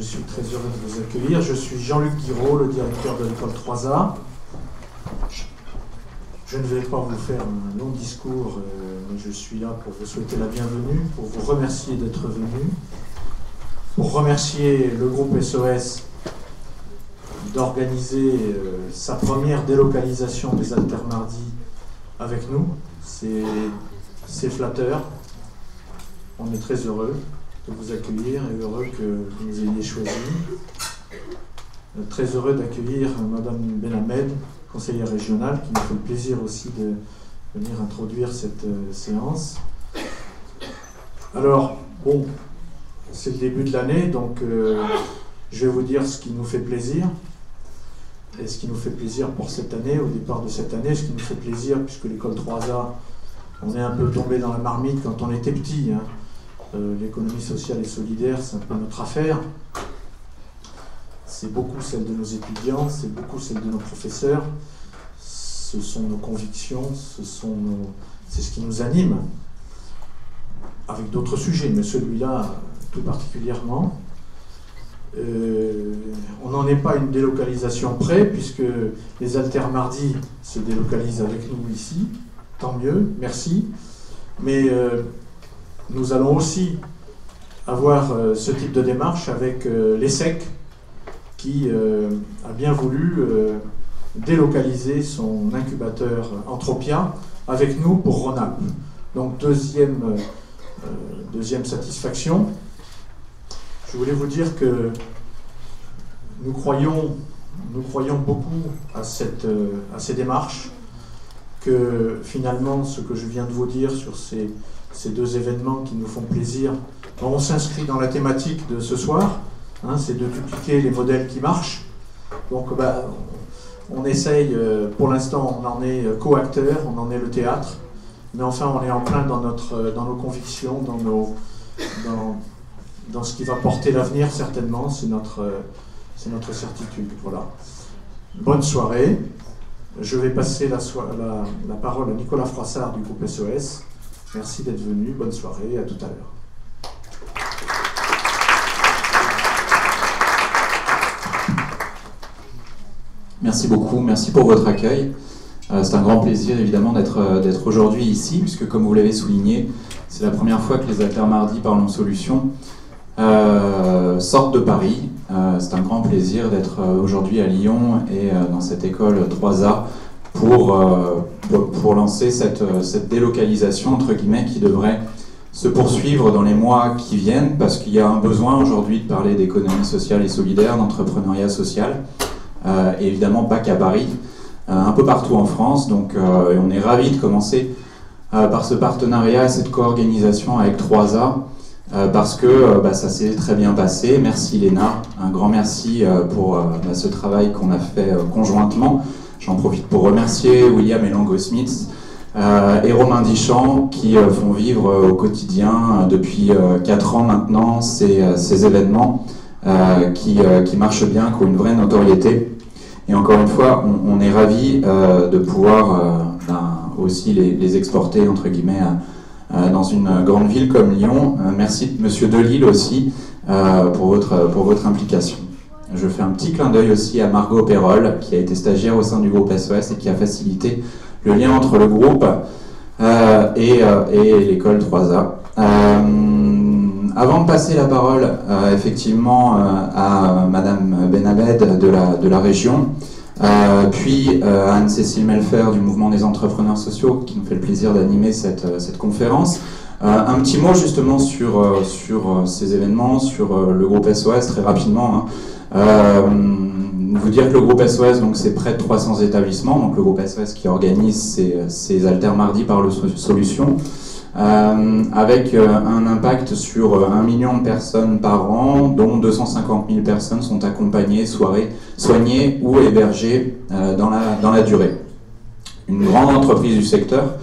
Je suis très heureux de vous accueillir. Je suis Jean-Luc Guiraud, le directeur de l'école 3A. Je ne vais pas vous faire un long discours, mais je suis là pour vous souhaiter la bienvenue, pour vous remercier d'être venu, pour remercier le groupe SOS d'organiser sa première délocalisation des Altermardis avec nous. C'est flatteur. On est très heureux de vous accueillir et heureux que vous nous ayez choisi. Très heureux d'accueillir Madame Benhamed, conseillère régionale, qui nous fait le plaisir aussi de venir introduire cette séance. Alors, bon, c'est le début de l'année, donc je vais vous dire ce qui nous fait plaisir. Et ce qui nous fait plaisir pour cette année, au départ de cette année, ce qui nous fait plaisir, puisque l'école 3A, on est un peu tombé dans la marmite quand on était petit, hein. L'économie sociale et solidaire, c'est un peu notre affaire. C'est beaucoup celle de nos étudiants, c'est beaucoup celle de nos professeurs. Ce sont nos convictions, c'est ce qui nous anime, avec d'autres sujets, mais celui-là tout particulièrement. On n'en est pas à une délocalisation près, puisque les Altermardis se délocalisent avec nous ici, tant mieux, merci. Mais nous allons aussi avoir ce type de démarche avec l'ESSEC, qui a bien voulu délocaliser son incubateur Anthropia avec nous pour Rhône-Alpes. Donc deuxième satisfaction. Je voulais vous dire que nous croyons beaucoup à ces démarches, que finalement ce que je viens de vous dire sur ces deux événements qui nous font plaisir, on s'inscrit dans la thématique de ce soir, hein, c'est de dupliquer les modèles qui marchent. Donc on essaye, pour l'instant on en est co-acteur, on en est le théâtre, mais enfin on est en plein dans nos convictions, dans ce qui va porter l'avenir certainement, c'est notre certitude. Voilà. Bonne soirée. Je vais passer la parole à Nicolas Froissart du groupe SOS. Merci d'être venu. Bonne soirée. À tout à l'heure. Merci beaucoup. Merci pour votre accueil. C'est un grand plaisir évidemment d'être aujourd'hui ici, puisque comme vous l'avez souligné, c'est la première fois que les Altermardis Parlons Solutions sortent de Paris. C'est un grand plaisir d'être aujourd'hui à Lyon et dans cette école 3A pour lancer cette délocalisation entre guillemets qui devrait se poursuivre dans les mois qui viennent, parce qu'il y a un besoin aujourd'hui de parler d'économie sociale et solidaire, d'entrepreneuriat social, et évidemment pas qu'à Paris, un peu partout en France. Donc on est ravis de commencer par ce partenariat, cette co-organisation avec 3A, parce que ça s'est très bien passé. Merci Léna, un grand merci pour ce travail qu'on a fait conjointement. J'en profite pour remercier William et Lango Smith et Romain Dichand qui font vivre au quotidien depuis 4 ans maintenant ces événements qui marchent bien, qui ont une vraie notoriété. Et encore une fois, on est ravis de pouvoir aussi les exporter entre guillemets dans une grande ville comme Lyon. Merci Monsieur Delille aussi pour votre implication. Je fais un petit clin d'œil aussi à Margot Perrol, qui a été stagiaire au sein du groupe SOS et qui a facilité le lien entre le groupe et l'école 3A. Avant de passer la parole effectivement à Madame Benhamed de la région, puis à Anne-Cécile Melfer du mouvement des entrepreneurs sociaux qui nous fait le plaisir d'animer cette conférence. Un petit mot justement sur ces événements, sur le groupe SOS très rapidement. Hein. Vous dire que le groupe SOS, donc c'est près de 300 établissements, donc le groupe SOS qui organise ces Altermardis Parlons Solutions, avec un impact sur 1 million de personnes par an, dont 250 000 personnes sont accompagnées, soignées ou hébergées dans la durée. Une grande entreprise du secteur,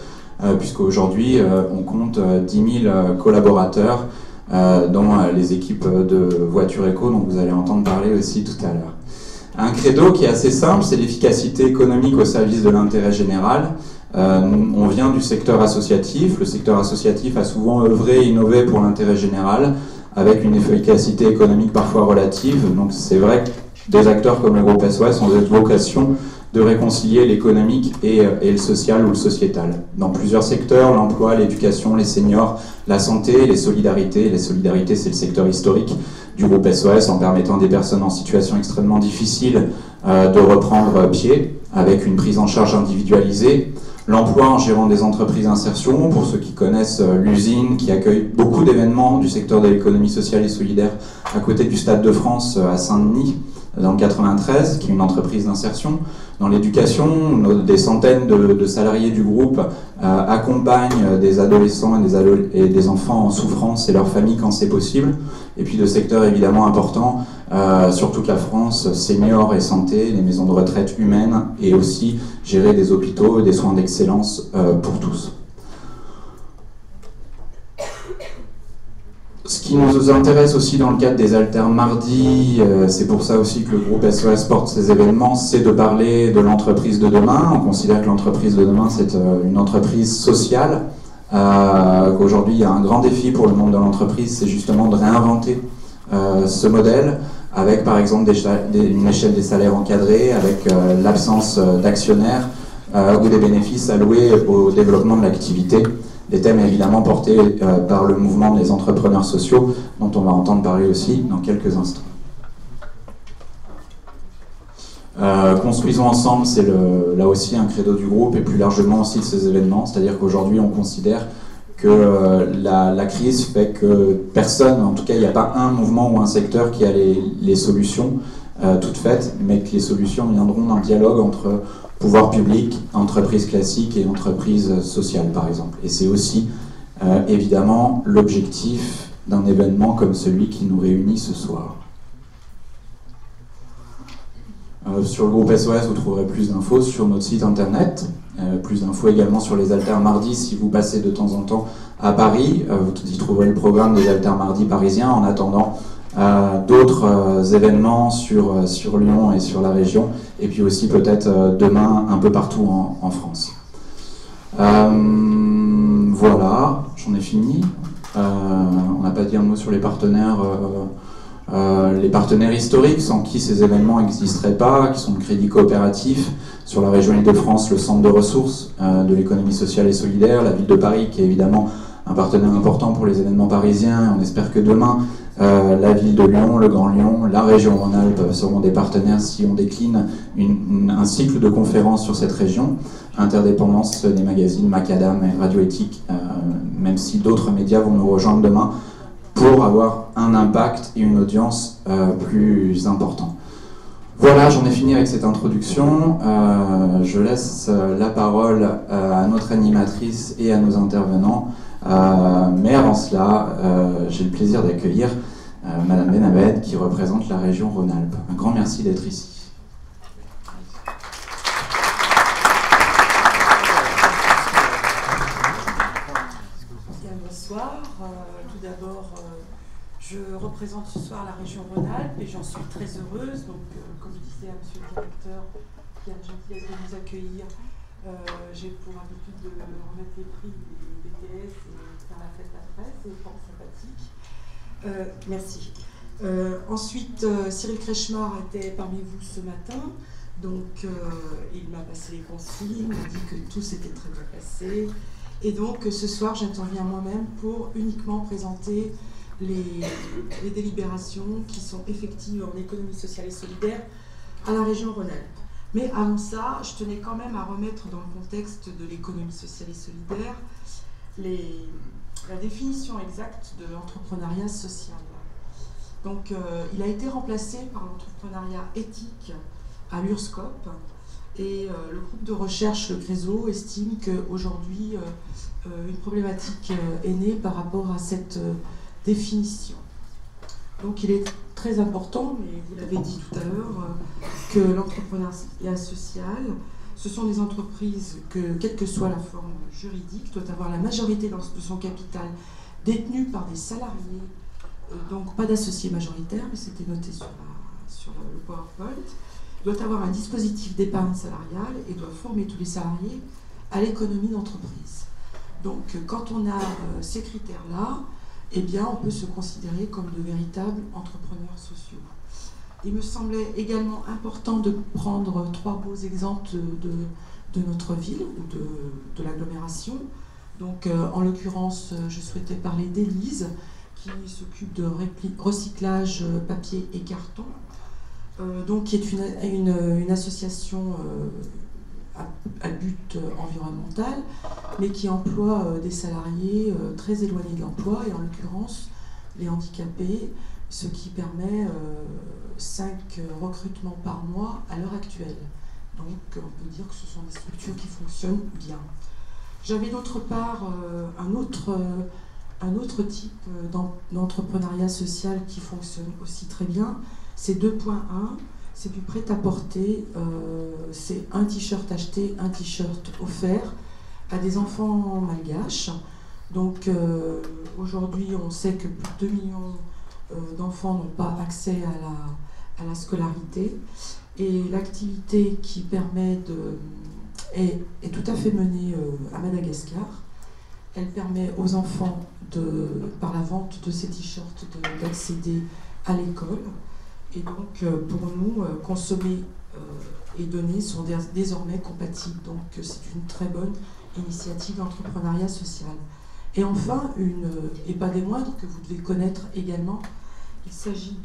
puisqu'aujourd'hui on compte 10 000 collaborateurs, dont les équipes de Voiture Éco, dont vous allez entendre parler aussi tout à l'heure. Un credo qui est assez simple, c'est l'efficacité économique au service de l'intérêt général. On vient du secteur associatif. Le secteur associatif a souvent œuvré et innové pour l'intérêt général, avec une efficacité économique parfois relative. Donc c'est vrai que des acteurs comme le groupe SOS ont cette vocation de réconcilier l'économique et le social ou le sociétal. Dans plusieurs secteurs, l'emploi, l'éducation, les seniors, la santé, les solidarités. Les solidarités, c'est le secteur historique du groupe SOS, en permettant à des personnes en situation extrêmement difficile de reprendre pied, avec une prise en charge individualisée. L'emploi en gérant des entreprises d'insertion, pour ceux qui connaissent l'usine, qui accueille beaucoup d'événements du secteur de l'économie sociale et solidaire à côté du Stade de France à Saint-Denis, dans le 93, qui est une entreprise d'insertion. Dans l'éducation, des centaines de salariés du groupe accompagnent des adolescents et des enfants en souffrance et leurs familles quand c'est possible. Et puis de secteurs évidemment importants sur toute la France, seniors et santé, les maisons de retraite humaines, et aussi gérer des hôpitaux et des soins d'excellence pour tous. Ce qui nous intéresse aussi dans le cadre des Alters Mardi, c'est pour ça aussi que le groupe SOS porte ces événements, c'est de parler de l'entreprise de demain. On considère que l'entreprise de demain, c'est une entreprise sociale. Qu'aujourd'hui, il y a un grand défi pour le monde de l'entreprise, c'est justement de réinventer ce modèle, avec par exemple une échelle des salaires encadrée, avec l'absence d'actionnaires ou des bénéfices alloués au développement de l'activité. Des thèmes évidemment portés par le mouvement des entrepreneurs sociaux, dont on va entendre parler aussi dans quelques instants. Construisons ensemble, c'est là aussi un credo du groupe et plus largement aussi de ces événements, c'est-à-dire qu'aujourd'hui on considère que la crise fait que personne, en tout cas il n'y a pas un mouvement ou un secteur qui a les solutions toutes faites, mais que les solutions viendront d'un dialogue entre pouvoir public, entreprise classique et entreprise sociale par exemple. Et c'est aussi évidemment l'objectif d'un événement comme celui qui nous réunit ce soir. Sur le groupe SOS, vous trouverez plus d'infos sur notre site internet, plus d'infos également sur les Alters Mardi si vous passez de temps en temps à Paris. Vous y trouverez le programme des Alters Mardi parisiens en attendant d'autres événements sur Lyon et sur la région, et puis aussi peut-être demain un peu partout en France. Voilà, j'en ai fini. On n'a pas dit un mot sur les partenaires historiques sans qui ces événements n'existeraient pas, qui sont le Crédit Coopératif, sur la région Île-de-France, le Centre de ressources de l'économie sociale et solidaire, la ville de Paris qui est évidemment un partenaire important pour les événements parisiens. On espère que demain, la ville de Lyon, le Grand Lyon, la région Rhône-Alpes seront des partenaires si on décline un cycle de conférences sur cette région. Interdépendance des magazines Macadam et Radio Éthique, même si d'autres médias vont nous rejoindre demain pour avoir un impact et une audience plus important. Voilà, j'en ai fini avec cette introduction. Je laisse la parole à notre animatrice et à nos intervenants. Mais avant cela, j'ai le plaisir d'accueillir Madame Benabed qui représente la région Rhône-Alpes. Un grand merci d'être ici. Bonsoir. Tout d'abord, je représente ce soir la région Rhône-Alpes et j'en suis très heureuse. Donc, comme disait Monsieur le directeur qui a la gentillesse de nous accueillir, j'ai pour habitude de remettre les prix des BTS et faire la fête après, c'est fort sympathique. Merci. Ensuite, Cyril Kretschmar était parmi vous ce matin, donc il m'a passé les consignes, m'a dit que tout s'était très bien passé. Et donc ce soir, j'interviens moi-même pour uniquement présenter les délibérations qui sont effectives en économie sociale et solidaire à la région Rhône-Alpes. Mais avant ça, je tenais quand même à remettre dans le contexte de l'économie sociale et solidaire la définition exacte de l'entrepreneuriat social. Donc, il a été remplacé par l'entrepreneuriat éthique à l'URSSCOP et le groupe de recherche, le CRESO, estime qu'aujourd'hui, une problématique est née par rapport à cette définition. Donc, il est très important, mais vous l'avez dit tout à l'heure, que l'entrepreneuriat social, ce sont des entreprises que, quelle que soit la forme juridique, doit avoir la majorité de son capital détenu par des salariés, donc pas d'associés majoritaires, mais c'était noté sur le PowerPoint, doit avoir un dispositif d'épargne salariale et doit former tous les salariés à l'économie d'entreprise. Donc quand on a ces critères-là, eh bien, on peut se considérer comme de véritables entrepreneurs sociaux. Il me semblait également important de prendre 3 beaux exemples de notre ville ou de l'agglomération. Donc, en l'occurrence, je souhaitais parler d'Élise, qui s'occupe de recyclage papier et carton, donc qui est une association à but environnemental, mais qui emploie des salariés très éloignés de l'emploi, et en l'occurrence les handicapés, ce qui permet 5 recrutements par mois à l'heure actuelle. Donc on peut dire que ce sont des structures qui fonctionnent bien. J'avais d'autre part un autre type d'entrepreneuriat social qui fonctionne aussi très bien, c'est 2.1, c'est du prêt-à-porter, c'est un t-shirt acheté, un t-shirt offert à des enfants malgaches. Donc aujourd'hui, on sait que plus de 2 millions d'enfants n'ont pas accès à la scolarité, et l'activité qui permet est tout à fait menée à Madagascar. Elle permet aux enfants, par la vente de ces t-shirts, d'accéder à l'école. Et donc, pour nous, consommer et donner sont désormais compatibles. Donc, c'est une très bonne initiative d'entrepreneuriat social. Et enfin, et pas des moindres, que vous devez connaître également, il s'agit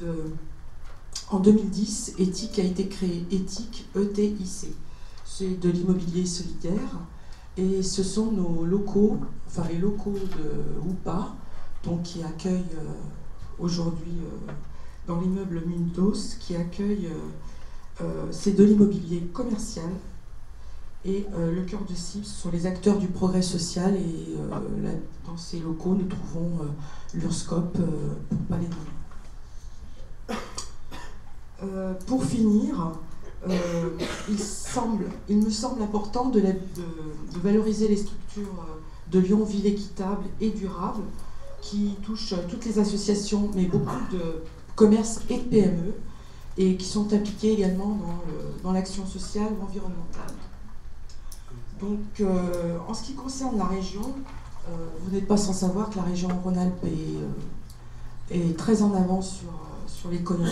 en 2010, ETIC a été créé, ETIC, E-T-I-C. C'est de l'immobilier solidaire. Et ce sont nos locaux, enfin les locaux de Oupa, donc qui accueillent aujourd'hui dans l'immeuble Mundos, qui accueille, c'est de l'immobilier commercial. Et le cœur de cible, ce sont les acteurs du progrès social. Et dans ces locaux, nous trouvons l'URSCOP, pour ne pas les nommer. Pour finir, il me semble important de valoriser les structures de Lyon Ville équitable et durable, qui touchent toutes les associations, mais beaucoup de commerces et de PME, et qui sont impliquées également dans l'action sociale ou environnementale. Donc, en ce qui concerne la région, vous n'êtes pas sans savoir que la région Rhône-Alpes est très en avance sur l'économie,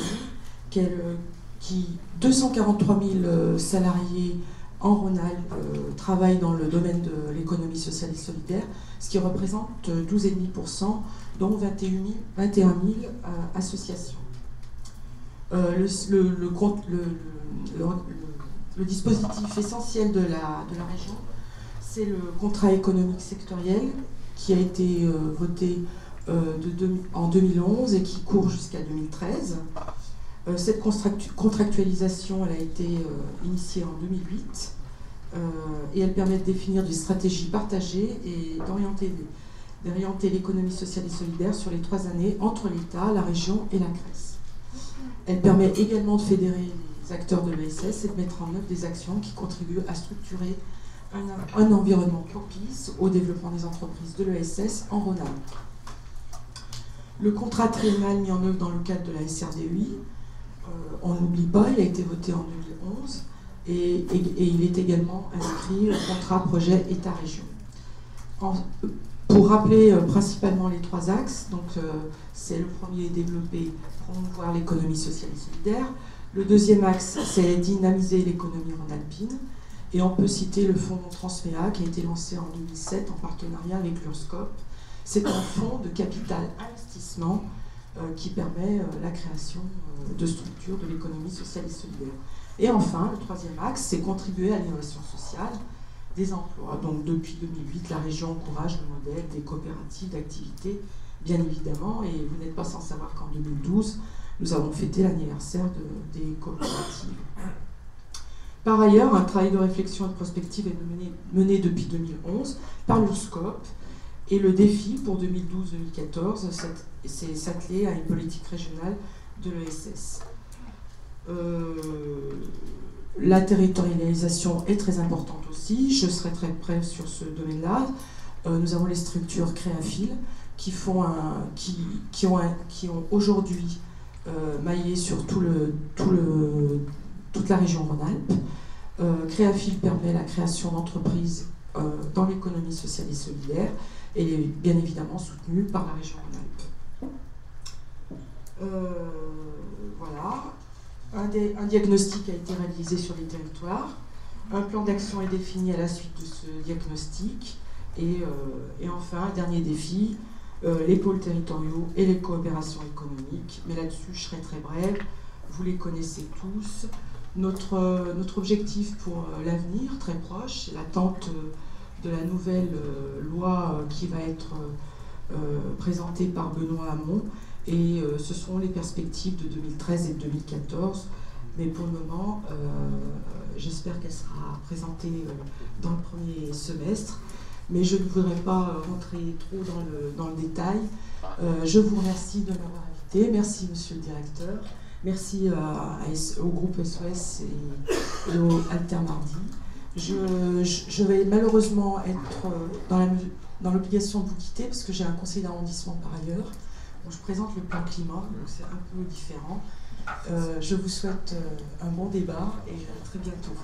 qui 243 000 salariés en Rhône-Alpes travaillent dans le domaine de l'économie sociale et solidaire, ce qui représente 12,5%, dont 21 000 associations. Le dispositif essentiel de la région, c'est le contrat économique sectoriel qui a été voté en 2011 et qui court jusqu'à 2013. Cette contractualisation, elle a été initiée en 2008 et elle permet de définir des stratégies partagées et d'orienter l'économie sociale et solidaire sur les 3 années entre l'État, la région et la CRES. Elle permet également de fédérer les acteurs de l'ESS et de mettre en œuvre des actions qui contribuent à structurer un environnement propice au développement des entreprises de l'ESS en Rhône-Alpes. Le contrat triennal mis en œuvre dans le cadre de la SRDEI, on n'oublie pas, il a été voté en 2011 et il est également inscrit au contrat projet État-région. Pour rappeler principalement les 3 axes, donc c'est le premier, développer, promouvoir l'économie sociale et solidaire. Le deuxième axe, c'est dynamiser l'économie rhône-alpine. Et on peut citer le fonds Transméa qui a été lancé en 2007 en partenariat avec l'URSCOP. C'est un fonds de capital investissement qui permet la création de structures de l'économie sociale et solidaire. Et enfin, le 3e axe, c'est contribuer à l'innovation sociale des emplois. Donc depuis 2008, la région encourage le modèle des coopératives d'activité, bien évidemment, et vous n'êtes pas sans savoir qu'en 2012, nous avons fêté l'anniversaire des coopératives. Par ailleurs, un travail de réflexion et de prospective est mené depuis 2011 par l'URSCOP, et le défi pour 2012-2014, c'est s'atteler à une politique régionale de l'ESS. La territorialisation est très importante aussi, je serai très brève sur ce domaine-là. Nous avons les structures Créafil qui ont aujourd'hui maillé sur toute la région Rhône-Alpes. Créafil permet la création d'entreprises dans l'économie sociale et solidaire. et bien évidemment soutenu par la région Rhône-Alpes. Voilà. Un diagnostic a été réalisé sur les territoires. Un plan d'action est défini à la suite de ce diagnostic. Et enfin, un dernier défi, les pôles territoriaux et les coopérations économiques. Mais là-dessus, je serai très brève. Vous les connaissez tous. Notre objectif pour l'avenir, très proche, c'est l'attente de la nouvelle loi qui va être présentée par Benoît Hamon. Et ce sont les perspectives de 2013 et de 2014. Mais pour le moment, j'espère qu'elle sera présentée dans le premier semestre. Mais je ne voudrais pas rentrer trop dans le détail. Je vous remercie de m'avoir invité. Merci, monsieur le directeur. Merci au groupe SOS et au Altermardi. Je vais malheureusement être dans l'obligation de vous quitter parce que j'ai un conseil d'arrondissement par ailleurs. Donc je présente le plan climat, donc c'est un peu différent. Je vous souhaite un bon débat et à très bientôt.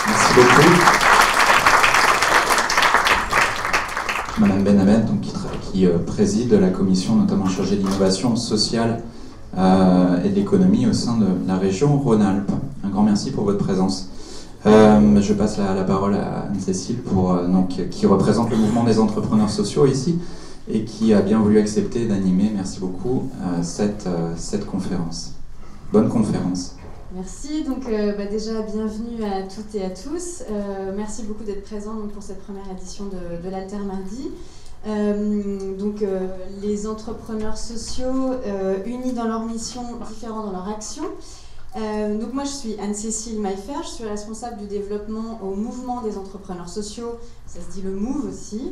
Merci beaucoup. Madame Benhamed, donc, qui préside la commission notamment chargée de l'innovation sociale et de l'économie au sein de la région Rhône-Alpes. Un grand merci pour votre présence. Je passe la parole à Anne-Cécile qui représente le mouvement des entrepreneurs sociaux ici et qui a bien voulu accepter d'animer, merci beaucoup, cette conférence. Bonne conférence. Merci, donc déjà bienvenue à toutes et à tous. Merci beaucoup d'être présents pour cette première édition de l'Altermardi. Les entrepreneurs sociaux unis dans leur mission, différents dans leur action. Donc moi je suis Anne-Cécile Maillefer, je suis responsable du développement au mouvement des entrepreneurs sociaux, ça se dit le MOVE aussi.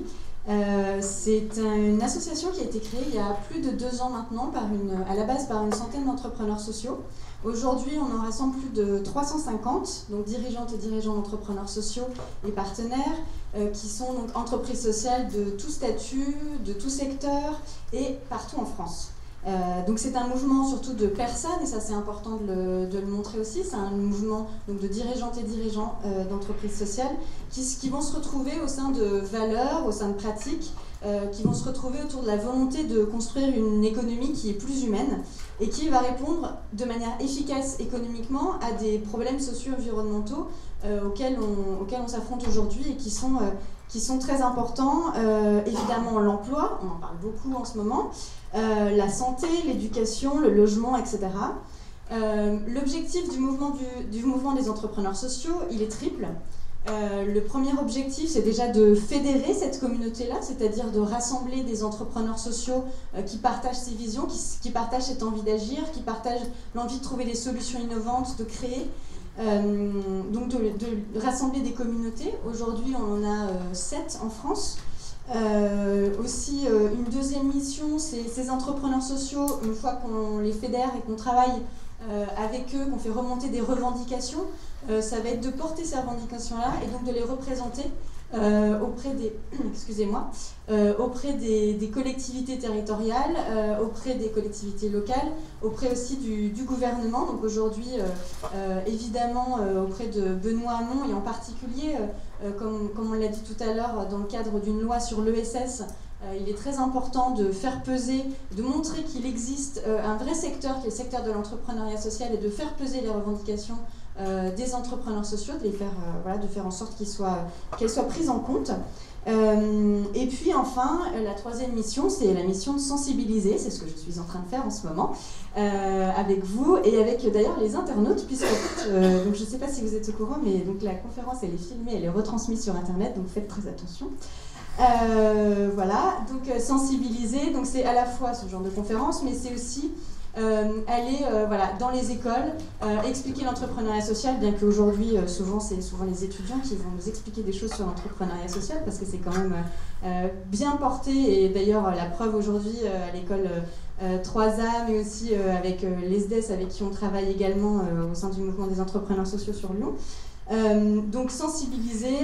C'est une association qui a été créée il y a plus de 2 ans maintenant, à la base par une centaine d'entrepreneurs sociaux. Aujourd'hui, on en rassemble plus de 350, donc dirigeantes et dirigeants d'entrepreneurs sociaux et partenaires, qui sont donc entreprises sociales de tout statut, de tout secteur et partout en France. Donc c'est un mouvement surtout de personnes, et ça c'est important de le montrer aussi, c'est un mouvement donc, de dirigeantes et dirigeants d'entreprises sociales qui vont se retrouver au sein de valeurs, au sein de pratiques, qui vont se retrouver autour de la volonté de construire une économie qui est plus humaine et qui va répondre de manière efficace économiquement à des problèmes socio-environnementaux auxquels on s'affronte aujourd'hui et qui sont très importants. Évidemment l'emploi, on en parle beaucoup en ce moment, la santé, l'éducation, le logement, etc. L'objectif du mouvement des entrepreneurs sociaux, il est triple. Le premier objectif, c'est déjà de fédérer cette communauté-là, c'est-à-dire de rassembler des entrepreneurs sociaux qui partagent ces visions, qui partagent cette envie d'agir, qui partagent l'envie de trouver des solutions innovantes, de créer, donc de rassembler des communautés. Aujourd'hui, on en a 7 en France. Aussi, une deuxième mission, c'est ces entrepreneurs sociaux, une fois qu'on les fédère et qu'on travaille avec eux, qu'on fait remonter des revendications, ça va être de porter ces revendications-là et donc de les représenter auprès des collectivités territoriales, auprès des collectivités locales, auprès aussi du gouvernement. Donc aujourd'hui, évidemment, auprès de Benoît Hamon et en particulier, comme on l'a dit tout à l'heure, dans le cadre d'une loi sur l'ESS, il est très important de faire peser, de montrer qu'il existe un vrai secteur qui est le secteur de l'entrepreneuriat social et de faire peser les revendications des entrepreneurs sociaux, de faire en sorte qu'elles soient prises en compte. Et puis enfin, la troisième mission, c'est la mission de sensibiliser, c'est ce que je suis en train de faire en ce moment, avec vous et avec d'ailleurs les internautes, puisque donc je ne sais pas si vous êtes au courant, mais donc la conférence elle est filmée, elle est retransmise sur internet, donc faites très attention. Voilà, donc sensibiliser, donc c'est à la fois ce genre de conférence, mais c'est aussi aller dans les écoles, expliquer l'entrepreneuriat social, bien qu'aujourd'hui c'est souvent les étudiants qui vont nous expliquer des choses sur l'entrepreneuriat social parce que c'est quand même bien porté, et d'ailleurs la preuve aujourd'hui à l'école 3A, mais aussi avec les SDES avec qui on travaille également au sein du mouvement des entrepreneurs sociaux sur Lyon. Donc sensibiliser,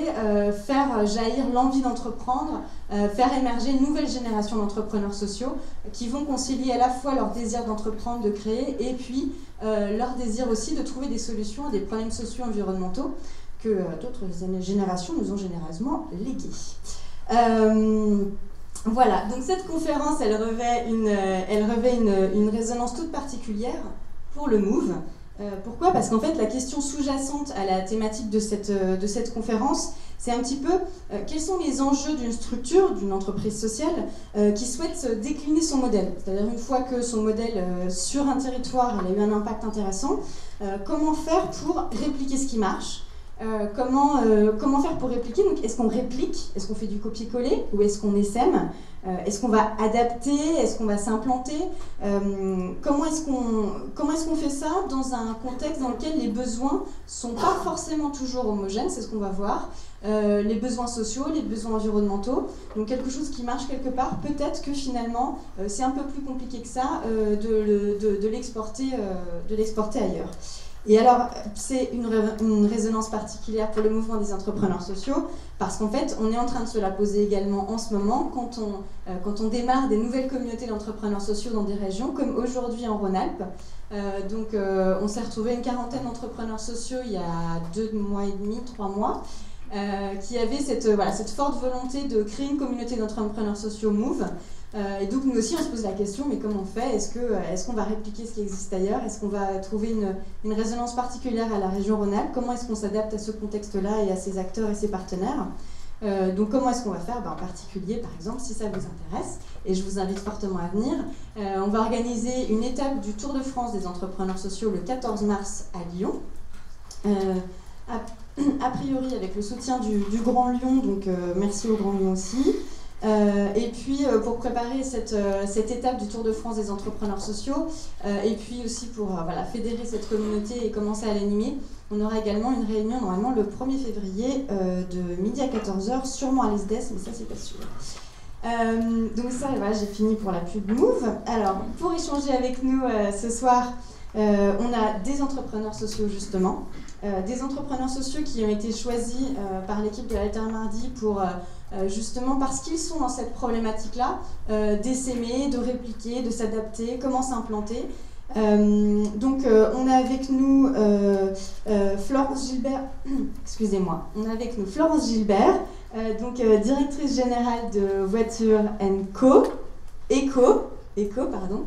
faire jaillir l'envie d'entreprendre, faire émerger une nouvelle génération d'entrepreneurs sociaux qui vont concilier à la fois leur désir d'entreprendre, de créer, et puis leur désir aussi de trouver des solutions à des problèmes socio-environnementaux que d'autres générations nous ont généreusement légués. Voilà, donc cette conférence, elle revêt une résonance toute particulière pour le MOVE. Pourquoi ? Parce qu'en fait, la question sous-jacente à la thématique de cette conférence, c'est un petit peu quels sont les enjeux d'une structure, d'une entreprise sociale qui souhaite décliner son modèle. C'est-à-dire une fois que son modèle sur un territoire a eu un impact intéressant, comment faire pour répliquer ce qui marche ? Comment faire pour répliquer ? Donc, est-ce qu'on réplique ? Est-ce qu'on fait du copier-coller ? Ou est-ce qu'on essaime ? Est-ce qu'on va adapter ? Est-ce qu'on va s'implanter ? Comment est-ce qu'on fait ça dans un contexte dans lequel les besoins ne sont pas forcément toujours homogènes ? C'est ce qu'on va voir. Les besoins sociaux, les besoins environnementaux. Donc quelque chose qui marche quelque part, peut-être que finalement, c'est un peu plus compliqué que ça de l'exporter ailleurs. Et alors, c'est une résonance particulière pour le mouvement des entrepreneurs sociaux, parce qu'en fait, on est en train de se la poser également en ce moment, quand on démarre des nouvelles communautés d'entrepreneurs sociaux dans des régions, comme aujourd'hui en Rhône-Alpes. On s'est retrouvé une quarantaine d'entrepreneurs sociaux il y a 2 mois et demi, 3 mois, qui avaient cette forte volonté de créer une communauté d'entrepreneurs sociaux MOVE. Et donc nous aussi on se pose la question, mais comment on fait ? Est-ce qu'on va répliquer ce qui existe ailleurs ? Est-ce qu'on va trouver une résonance particulière à la région Rhône-Alpes ? Comment est-ce qu'on s'adapte à ce contexte-là et à ses acteurs et ses partenaires ? Donc comment est-ce qu'on va faire ? En particulier, par exemple, si ça vous intéresse, et je vous invite fortement à venir, on va organiser une étape du Tour de France des entrepreneurs sociaux le 14 mars à Lyon. A priori avec le soutien du Grand Lyon, donc merci au Grand Lyon aussi. Et puis pour préparer cette étape du Tour de France des entrepreneurs sociaux, et puis aussi pour fédérer cette communauté et commencer à l'animer, on aura également une réunion normalement le 1er février de midi à 14h, sûrement à l'ESDES, mais ça c'est pas sûr. Donc ça, voilà, j'ai fini pour la pub Move. Alors, pour échanger avec nous ce soir, on a des entrepreneurs sociaux justement, des entrepreneurs sociaux qui ont été choisis par l'équipe de l'Alter Mardi pour justement parce qu'ils sont dans cette problématique-là, d'essaimer, de répliquer, de s'adapter, comment s'implanter. Donc on a avec nous Florence Gilbert, excusez-moi, on a avec nous Florence Gilbert, directrice générale de Voiture &Co, Eco, pardon.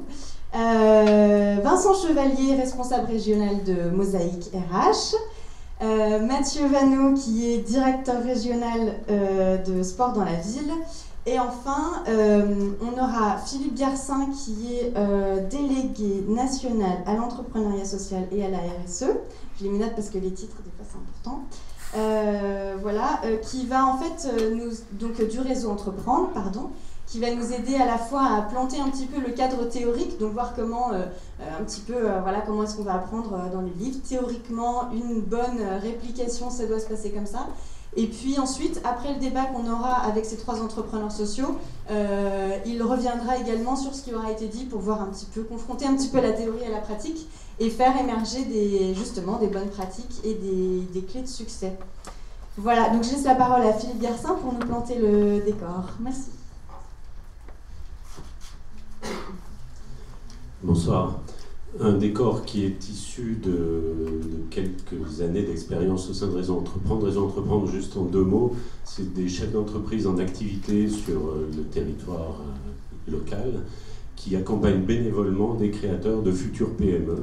Vincent Chevalier, responsable régional de Mosaïque RH. Mathieu Vanneau, qui est directeur régional de sport dans la ville. Et enfin, on aura Philippe Garcin, qui est délégué national à l'entrepreneuriat social et à la RSE. Je les note parce que les titres, des fois, c'est important. Qui va en fait, du réseau Entreprendre, pardon, qui va nous aider à la fois à planter un petit peu le cadre théorique, donc voir comment, comment est-ce qu'on va apprendre dans les livres. Théoriquement, une bonne réplication, ça doit se passer comme ça. Et puis ensuite, après le débat qu'on aura avec ces 3 entrepreneurs sociaux, il reviendra également sur ce qui aura été dit pour voir confronter un petit peu la théorie à la pratique et faire émerger des bonnes pratiques et des clés de succès. Voilà, donc je laisse la parole à Philippe Garcin pour nous planter le décor. Merci. Bonsoir. Un décor qui est issu de quelques années d'expérience au sein de Réseau Entreprendre. Réseau Entreprendre, juste en 2 mots, c'est des chefs d'entreprise en activité sur le territoire local qui accompagnent bénévolement des créateurs de futures PME,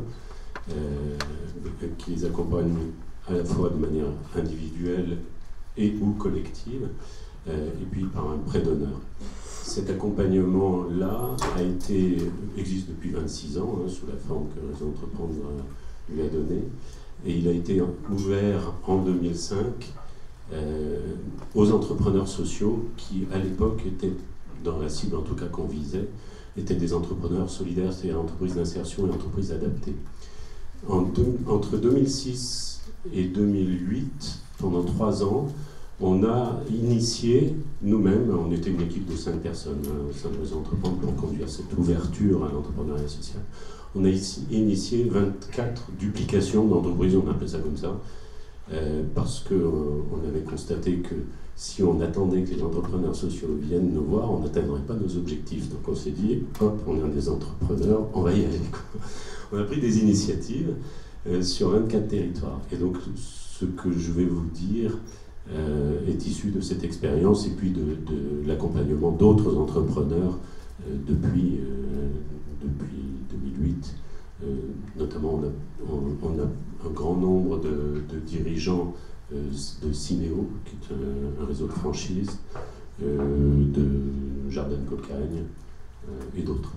qui les accompagnent à la fois de manière individuelle et ou collective, et puis par un prêt d'honneur. Cet accompagnement-là existe depuis 26 ans, sous la forme que Réseau Entreprendre lui a donnée, et il a été ouvert en 2005 aux entrepreneurs sociaux qui, à l'époque, étaient, dans la cible en tout cas qu'on visait, étaient des entrepreneurs solidaires, c'est-à-dire entreprises d'insertion et entreprises adaptées. Entre 2006 et 2008, pendant 3 ans, on a initié, nous-mêmes, on était une équipe de 5 personnes au sein de Réseau Entreprendre pour conduire cette ouverture à l'entrepreneuriat social. On a initié 24 duplications d'entreprises, on appelait ça comme ça, parce qu'on avait constaté que si on attendait que les entrepreneurs sociaux viennent nous voir, on n'atteindrait pas nos objectifs. Donc on s'est dit, hop, on est des entrepreneurs, on va y aller. On a pris des initiatives sur 24 territoires. Et donc ce que je vais vous dire est issu de cette expérience et puis de l'accompagnement d'autres entrepreneurs depuis 2008. Notamment, on a un grand nombre de dirigeants de Cinéo, qui est un réseau de franchise, de Jardin de Cocagne et d'autres.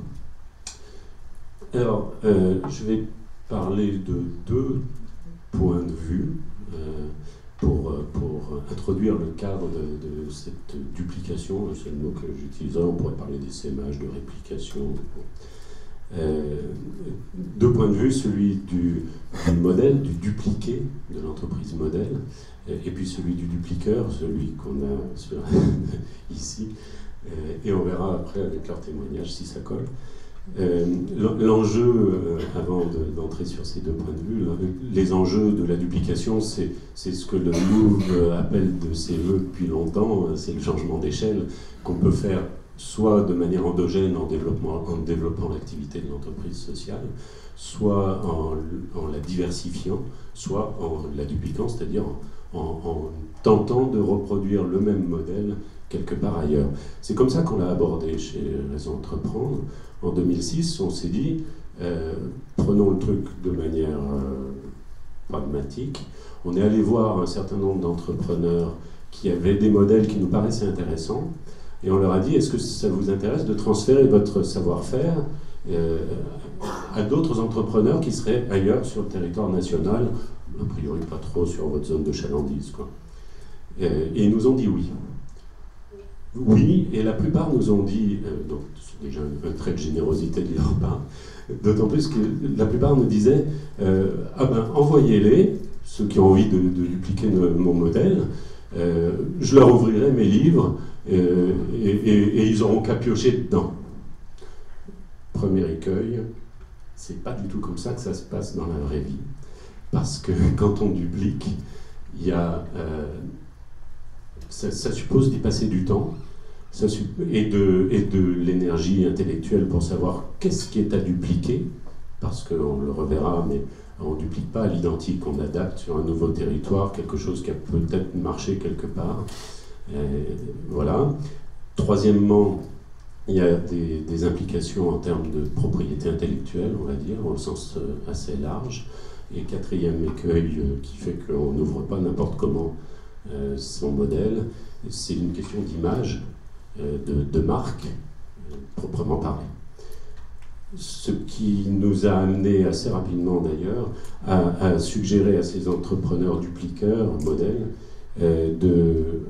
Alors, je vais parler de deux points de vue pour introduire le cadre de cette duplication. C'est le mot que j'utiliserai. On pourrait parler d'essaimage, de réplication. Deux points de vue, celui du modèle, du dupliqué de l'entreprise modèle, et puis celui du dupliqueur, celui qu'on a ici, et on verra après avec leur témoignage si ça colle. L'enjeu, avant d'entrer sur ces deux points de vue, les enjeux de la duplication, c'est ce que le Move appelle de ses voeux depuis longtemps, c'est le changement d'échelle qu'on peut faire soit de manière endogène en développant l'activité de l'entreprise sociale, soit en la diversifiant, soit en la dupliquant, c'est-à-dire en tentant de reproduire le même modèle quelque part ailleurs. C'est comme ça qu'on l'a abordé chez Réseau Entreprendre. En 2006, on s'est dit, prenons le truc de manière pragmatique. On est allé voir un certain nombre d'entrepreneurs qui avaient des modèles qui nous paraissaient intéressants, et on leur a dit, est-ce que ça vous intéresse de transférer votre savoir-faire à d'autres entrepreneurs qui seraient ailleurs sur le territoire national, a priori pas trop sur votre zone de chalandise, quoi. Et ils nous ont dit oui. Oui, et la plupart nous ont dit, donc c'est déjà un trait de générosité de leur part, d'autant plus que la plupart nous disaient, ah ben envoyez-les, ceux qui ont envie de dupliquer mon modèle, je leur ouvrirai mes livres, et ils auront qu'à piocher dedans. Premier écueil, c'est pas du tout comme ça que ça se passe dans la vraie vie, parce que quand on duplique, il y a, ça suppose d'y passer du temps et de l'énergie intellectuelle pour savoir qu'est-ce qui est à dupliquer, parce qu'on le reverra, mais on ne duplique pas à l'identique, on adapte sur un nouveau territoire quelque chose qui a peut-être marché quelque part. Voilà. Troisièmement, il y a des implications en termes de propriété intellectuelle, on va dire, au sens assez large. Et quatrième écueil qui fait qu'on n'ouvre pas n'importe comment son modèle, c'est une question d'image, de marque, proprement parlé. Ce qui nous a amené assez rapidement d'ailleurs à suggérer à ces entrepreneurs dupliqueurs, modèles, de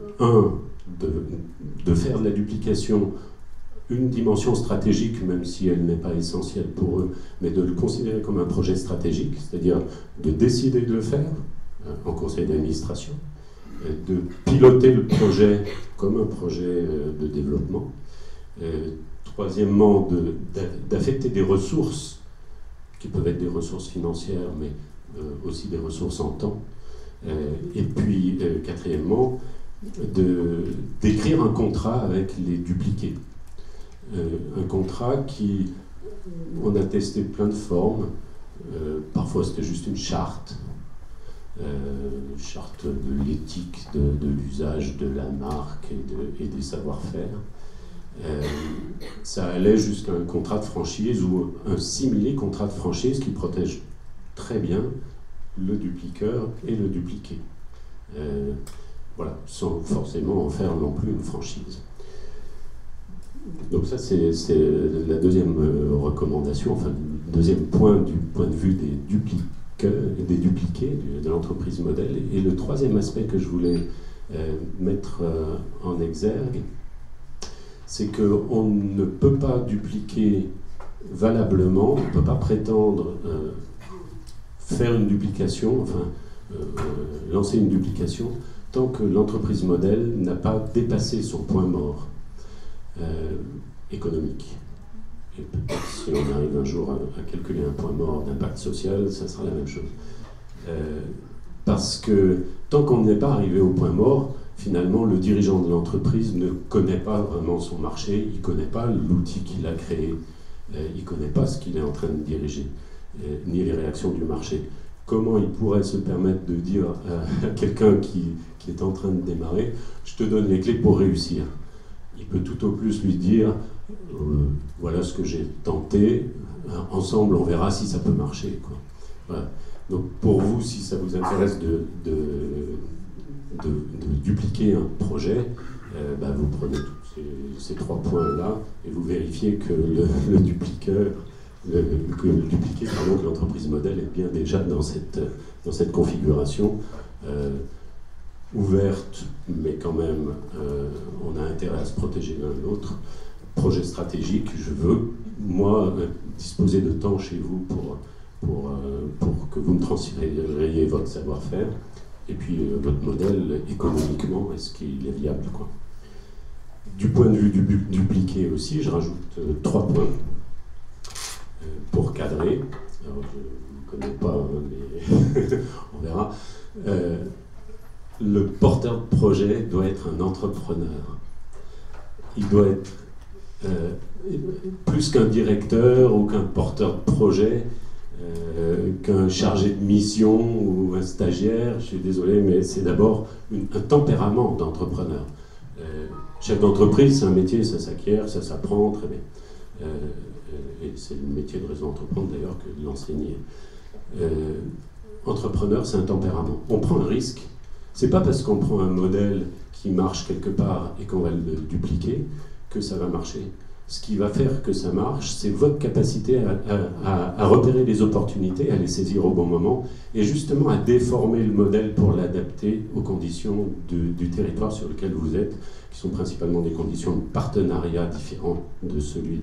faire de la duplication une dimension stratégique, même si elle n'est pas essentielle pour eux, mais de le considérer comme un projet stratégique, c'est-à-dire de décider de le faire en conseil d'administration, de piloter le projet comme un projet de développement. Troisièmement, d'affecter des ressources, qui peuvent être des ressources financières, mais aussi des ressources en temps. Et puis, quatrièmement, d'écrire un contrat avec les dupliqués. Un contrat qui, on a testé plein de formes, parfois c'était juste une charte de l'éthique, de l'usage de la marque et des savoir-faire. Ça allait jusqu'à un contrat de franchise ou un simili contrat de franchise qui protège très bien le dupliqueur et le dupliqué. Voilà, sans forcément en faire non plus une franchise. Donc ça, c'est la deuxième recommandation, enfin, le deuxième point du point de vue des dupliqués de l'entreprise modèle. Et le troisième aspect que je voulais mettre en exergue, c'est qu'on ne peut pas dupliquer valablement, on ne peut pas prétendre faire une duplication, enfin, lancer une duplication, tant que l'entreprise modèle n'a pas dépassé son point mort économique. Et peut-être si on arrive un jour à calculer un point mort d'impact social, ça sera la même chose. Parce que tant qu'on n'est pas arrivé au point mort, finalement, le dirigeant de l'entreprise ne connaît pas vraiment son marché, il ne connaît pas l'outil qu'il a créé, il ne connaît pas ce qu'il est en train de diriger, ni les réactions du marché. comment il pourrait se permettre de dire à quelqu'un qui est en train de démarrer, je te donne les clés pour réussir. Il peut tout au plus lui dire, voilà ce que j'ai tenté, ensemble on verra si ça peut marcher, quoi. Voilà. Donc pour vous, si ça vous intéresse de dupliquer un projet, vous prenez tous ces 3 points-là et vous vérifiez que le dupliqué, que l'entreprise modèle est bien déjà dans cette configuration ouverte, mais quand même on a intérêt à se protéger l'un de l'autre. Projet stratégique, je veux, moi, disposer de temps chez vous pour que vous me transfériez votre savoir-faire, et puis votre modèle, économiquement, est-ce qu'il est viable, quoi. Du point de vue du dupliqué aussi, je rajoute 3 points pour cadrer. Alors, je ne connais pas, mais on verra. Le porteur de projet doit être un entrepreneur. Il doit être plus qu'un directeur ou qu'un porteur de projet, qu'un chargé de mission ou un stagiaire. Je suis désolé, mais c'est d'abord un tempérament d'entrepreneur. Chef d'entreprise, c'est un métier, ça s'acquiert, ça s'apprend, très bien. Et c'est le métier de Réseau Entreprendre d'ailleurs que de l'enseigner. Entrepreneur, c'est un tempérament. On prend un risque. C'est pas parce qu'on prend un modèle qui marche quelque part et qu'on va le dupliquer que ça va marcher. Ce qui va faire que ça marche, c'est votre capacité à repérer les opportunités, à les saisir au bon moment, et justement à déformer le modèle pour l'adapter aux conditions du territoire sur lequel vous êtes, qui sont principalement des conditions de partenariat différentes de celui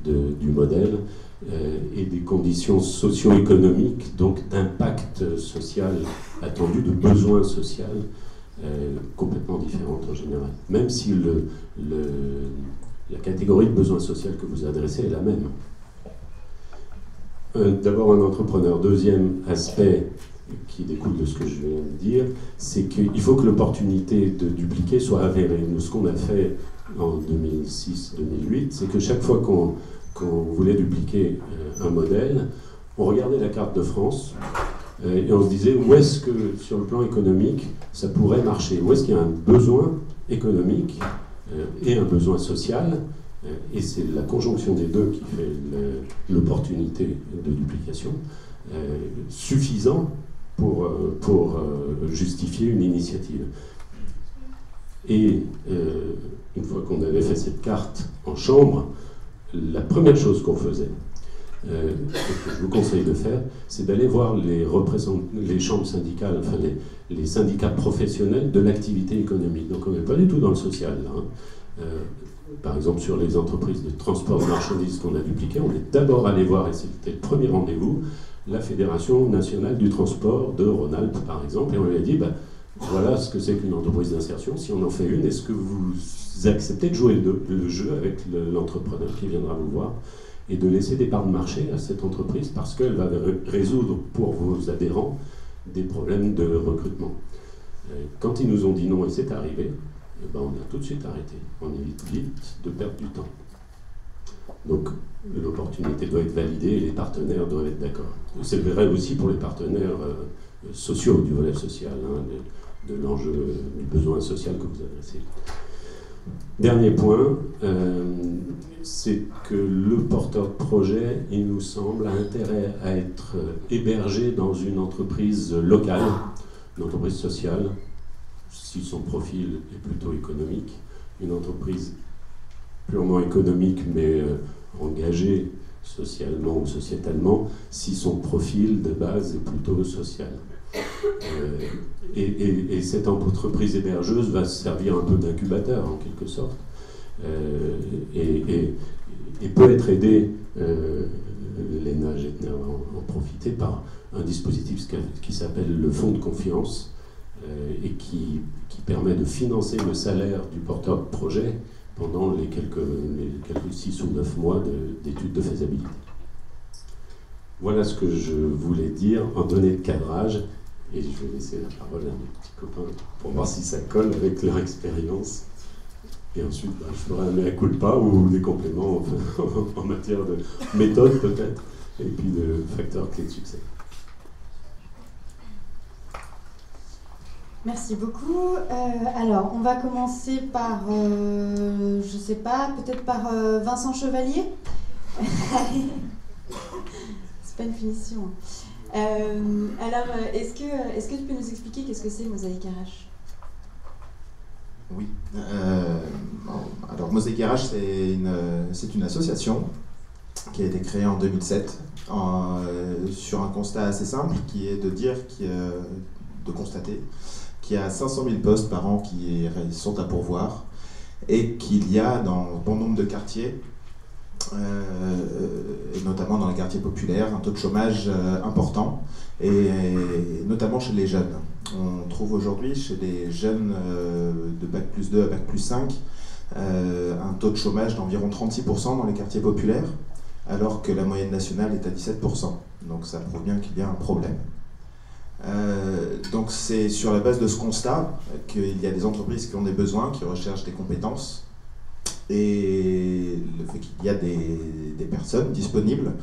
du modèle, et des conditions socio-économiques, donc d'impact social attendu, de besoin social, complètement différentes en général. Même si la catégorie de besoin social que vous adressez est la même. D'abord un entrepreneur. Deuxième aspect qui découle de ce que je viens de dire, c'est qu'il faut que l'opportunité de dupliquer soit avérée. Nous, ce qu'on a fait en 2006-2008, c'est que chaque fois qu'on voulait dupliquer un modèle, on regardait la carte de France et on se disait où est-ce que, sur le plan économique, ça pourrait marcher, où est-ce qu'il y a un besoin économique et un besoin social, et c'est la conjonction des deux qui fait l'opportunité de duplication, suffisant pour justifier une initiative. Et une fois qu'on avait fait cette carte en chambre, la première chose qu'on faisait, et que je vous conseille de faire, c'est d'aller voir les chambres syndicales, enfin les syndicats professionnels de l'activité économique. Donc on n'est pas du tout dans le social, là, hein. Par exemple, sur les entreprises de transport de marchandises qu'on a dupliquées, on est d'abord allé voir, et c'était le premier rendez-vous, la Fédération nationale du transport de Rhône-Alpes, par exemple, et on lui a dit, voilà ce que c'est qu'une entreprise d'insertion. Si on en fait une, est-ce que vous acceptez de jouer le jeu avec l'entrepreneur qui viendra vous voir et de laisser des parts de marché à cette entreprise parce qu'elle va résoudre pour vos adhérents des problèmes de recrutement. Quand ils nous ont dit non et c'est arrivé, on a tout de suite arrêté. On évite vite de perdre du temps. Donc l'opportunité doit être validée et les partenaires doivent être d'accord. C'est vrai aussi pour les partenaires sociaux, du volet social, hein, de l'enjeu du besoin social que vous adressez. Dernier point, c'est que le porteur de projet, il nous semble, a intérêt à être hébergé dans une entreprise locale, une entreprise sociale, si son profil est plutôt économique, une entreprise purement économique mais engagée socialement ou sociétalement, si son profil de base est plutôt social. Et cette entreprise hébergeuse va servir un peu d'incubateur en quelque sorte, et peut être aidée, Léna Gettner va en profiter, par un dispositif qui s'appelle le fonds de confiance, et qui permet de financer le salaire du porteur de projet pendant les quelques 6 ou 9 mois d'études de faisabilité. Voilà ce que je voulais dire en données de cadrage, et je vais laisser la parole à mes petits copains pour voir si ça colle avec leur expérience. Et ensuite, je ferai un mea culpa ou des compléments en matière de méthode peut-être, et puis de facteurs clés de succès. Merci beaucoup. Alors, on va commencer par, je sais pas, peut-être par Vincent Chevalier. C'est pas une finition. Alors, est-ce que tu peux nous expliquer qu'est-ce que c'est Mosaïque RH? Oui. Alors, Mosaïque RH, c'est une association qui a été créée en 2007 sur un constat assez simple qui est de constater qu'il y a 500 000 postes par an qui sont à pourvoir et qu'il y a dans bon nombre de quartiers, et notamment dans les quartiers populaires, un taux de chômage important, et notamment chez les jeunes. On trouve aujourd'hui chez les jeunes de Bac plus 2 à Bac plus 5 un taux de chômage d'environ 36% dans les quartiers populaires, alors que la moyenne nationale est à 17%. Donc ça prouve bien qu'il y a un problème. Donc c'est sur la base de ce constat qu'il y a des entreprises qui ont des besoins, qui recherchent des compétences, et le fait qu'il y a des personnes disponibles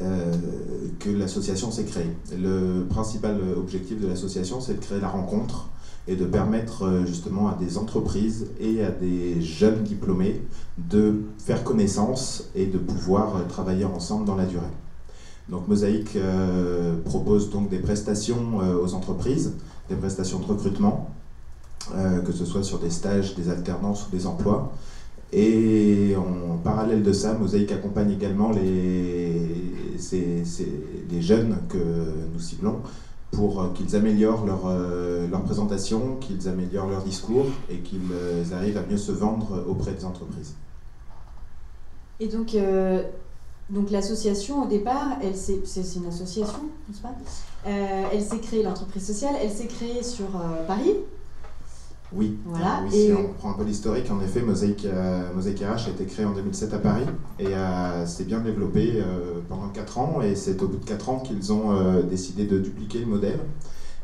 que l'association s'est créée. Le principal objectif de l'association, c'est de créer la rencontre et de permettre justement à des entreprises et à des jeunes diplômés de faire connaissance et de pouvoir travailler ensemble dans la durée. Donc Mosaïque propose donc des prestations aux entreprises, des prestations de recrutement, que ce soit sur des stages, des alternances ou des emplois. Et en parallèle de ça, Mosaïque accompagne également les jeunes que nous ciblons pour qu'ils améliorent leur présentation, qu'ils améliorent leur discours et qu'ils arrivent à mieux se vendre auprès des entreprises. Et donc l'association, au départ, c'est une association, n'est-ce pas? Elle s'est créée, l'entreprise sociale, elle s'est créée sur Paris. Oui, voilà. Oui, si on prend un peu l'historique, en effet, Mosaïque RH a été créé en 2007 à Paris et s'est bien développé pendant 4 ans, et c'est au bout de 4 ans qu'ils ont décidé de dupliquer le modèle.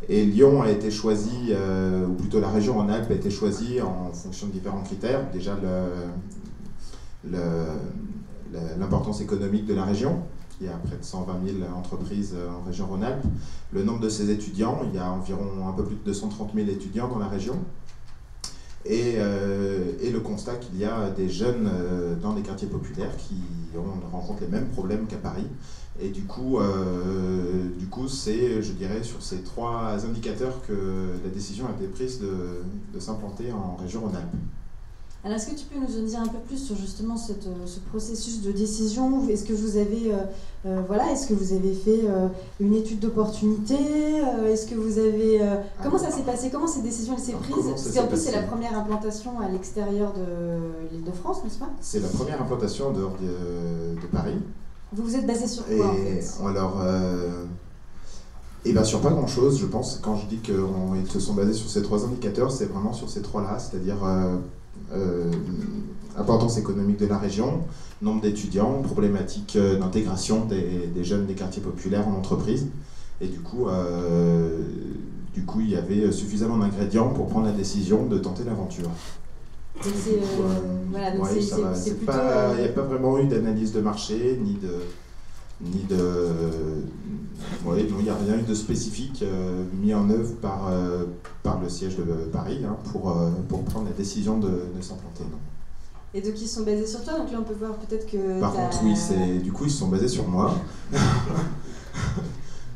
Et Lyon a été choisi, ou plutôt la région Rhône-Alpes a été choisie en fonction de différents critères. Déjà l'importance économique de la région. Il y a près de 120 000 entreprises en région Rhône-Alpes. Le nombre de ses étudiants, il y a environ un peu plus de 230 000 étudiants dans la région. Et le constat qu'il y a des jeunes dans les quartiers populaires qui rencontrent les mêmes problèmes qu'à Paris. Et du coup c'est, je dirais, sur ces 3 indicateurs que la décision a été prise de s'implanter en région Rhône-Alpes. Alors, est-ce que tu peux nous en dire un peu plus sur justement ce processus de décision? Est-ce que vous avez, est-ce que vous avez fait une étude d'opportunité? Est-ce que vous avez, comment ça s'est passé? Comment ces décisions s'est prises? Parce qu'en plus, c'est la première implantation à l'extérieur de l'Île-de-France, n'est-ce pas? C'est la première implantation en dehors de Paris. Vous vous êtes basé sur quoi, en fait? Alors, sur pas grand-chose, je pense. Quand je dis qu'ils se sont basés sur ces 3 indicateurs, c'est vraiment sur ces 3-là, c'est-à-dire importance économique de la région, nombre d'étudiants, problématique d'intégration des jeunes des quartiers populaires en entreprise. Et du coup, il y avait suffisamment d'ingrédients pour prendre la décision de tenter l'aventure. Donc c'est plutôt... Il n'y a pas vraiment eu d'analyse de marché, il n'y a rien eu de spécifique mis en œuvre par le siège de Paris pour prendre la décision de s'implanter. Et donc ils sont basés sur toi, donc là on peut voir peut-être que... Par contre oui, du coup ils se sont basés sur moi.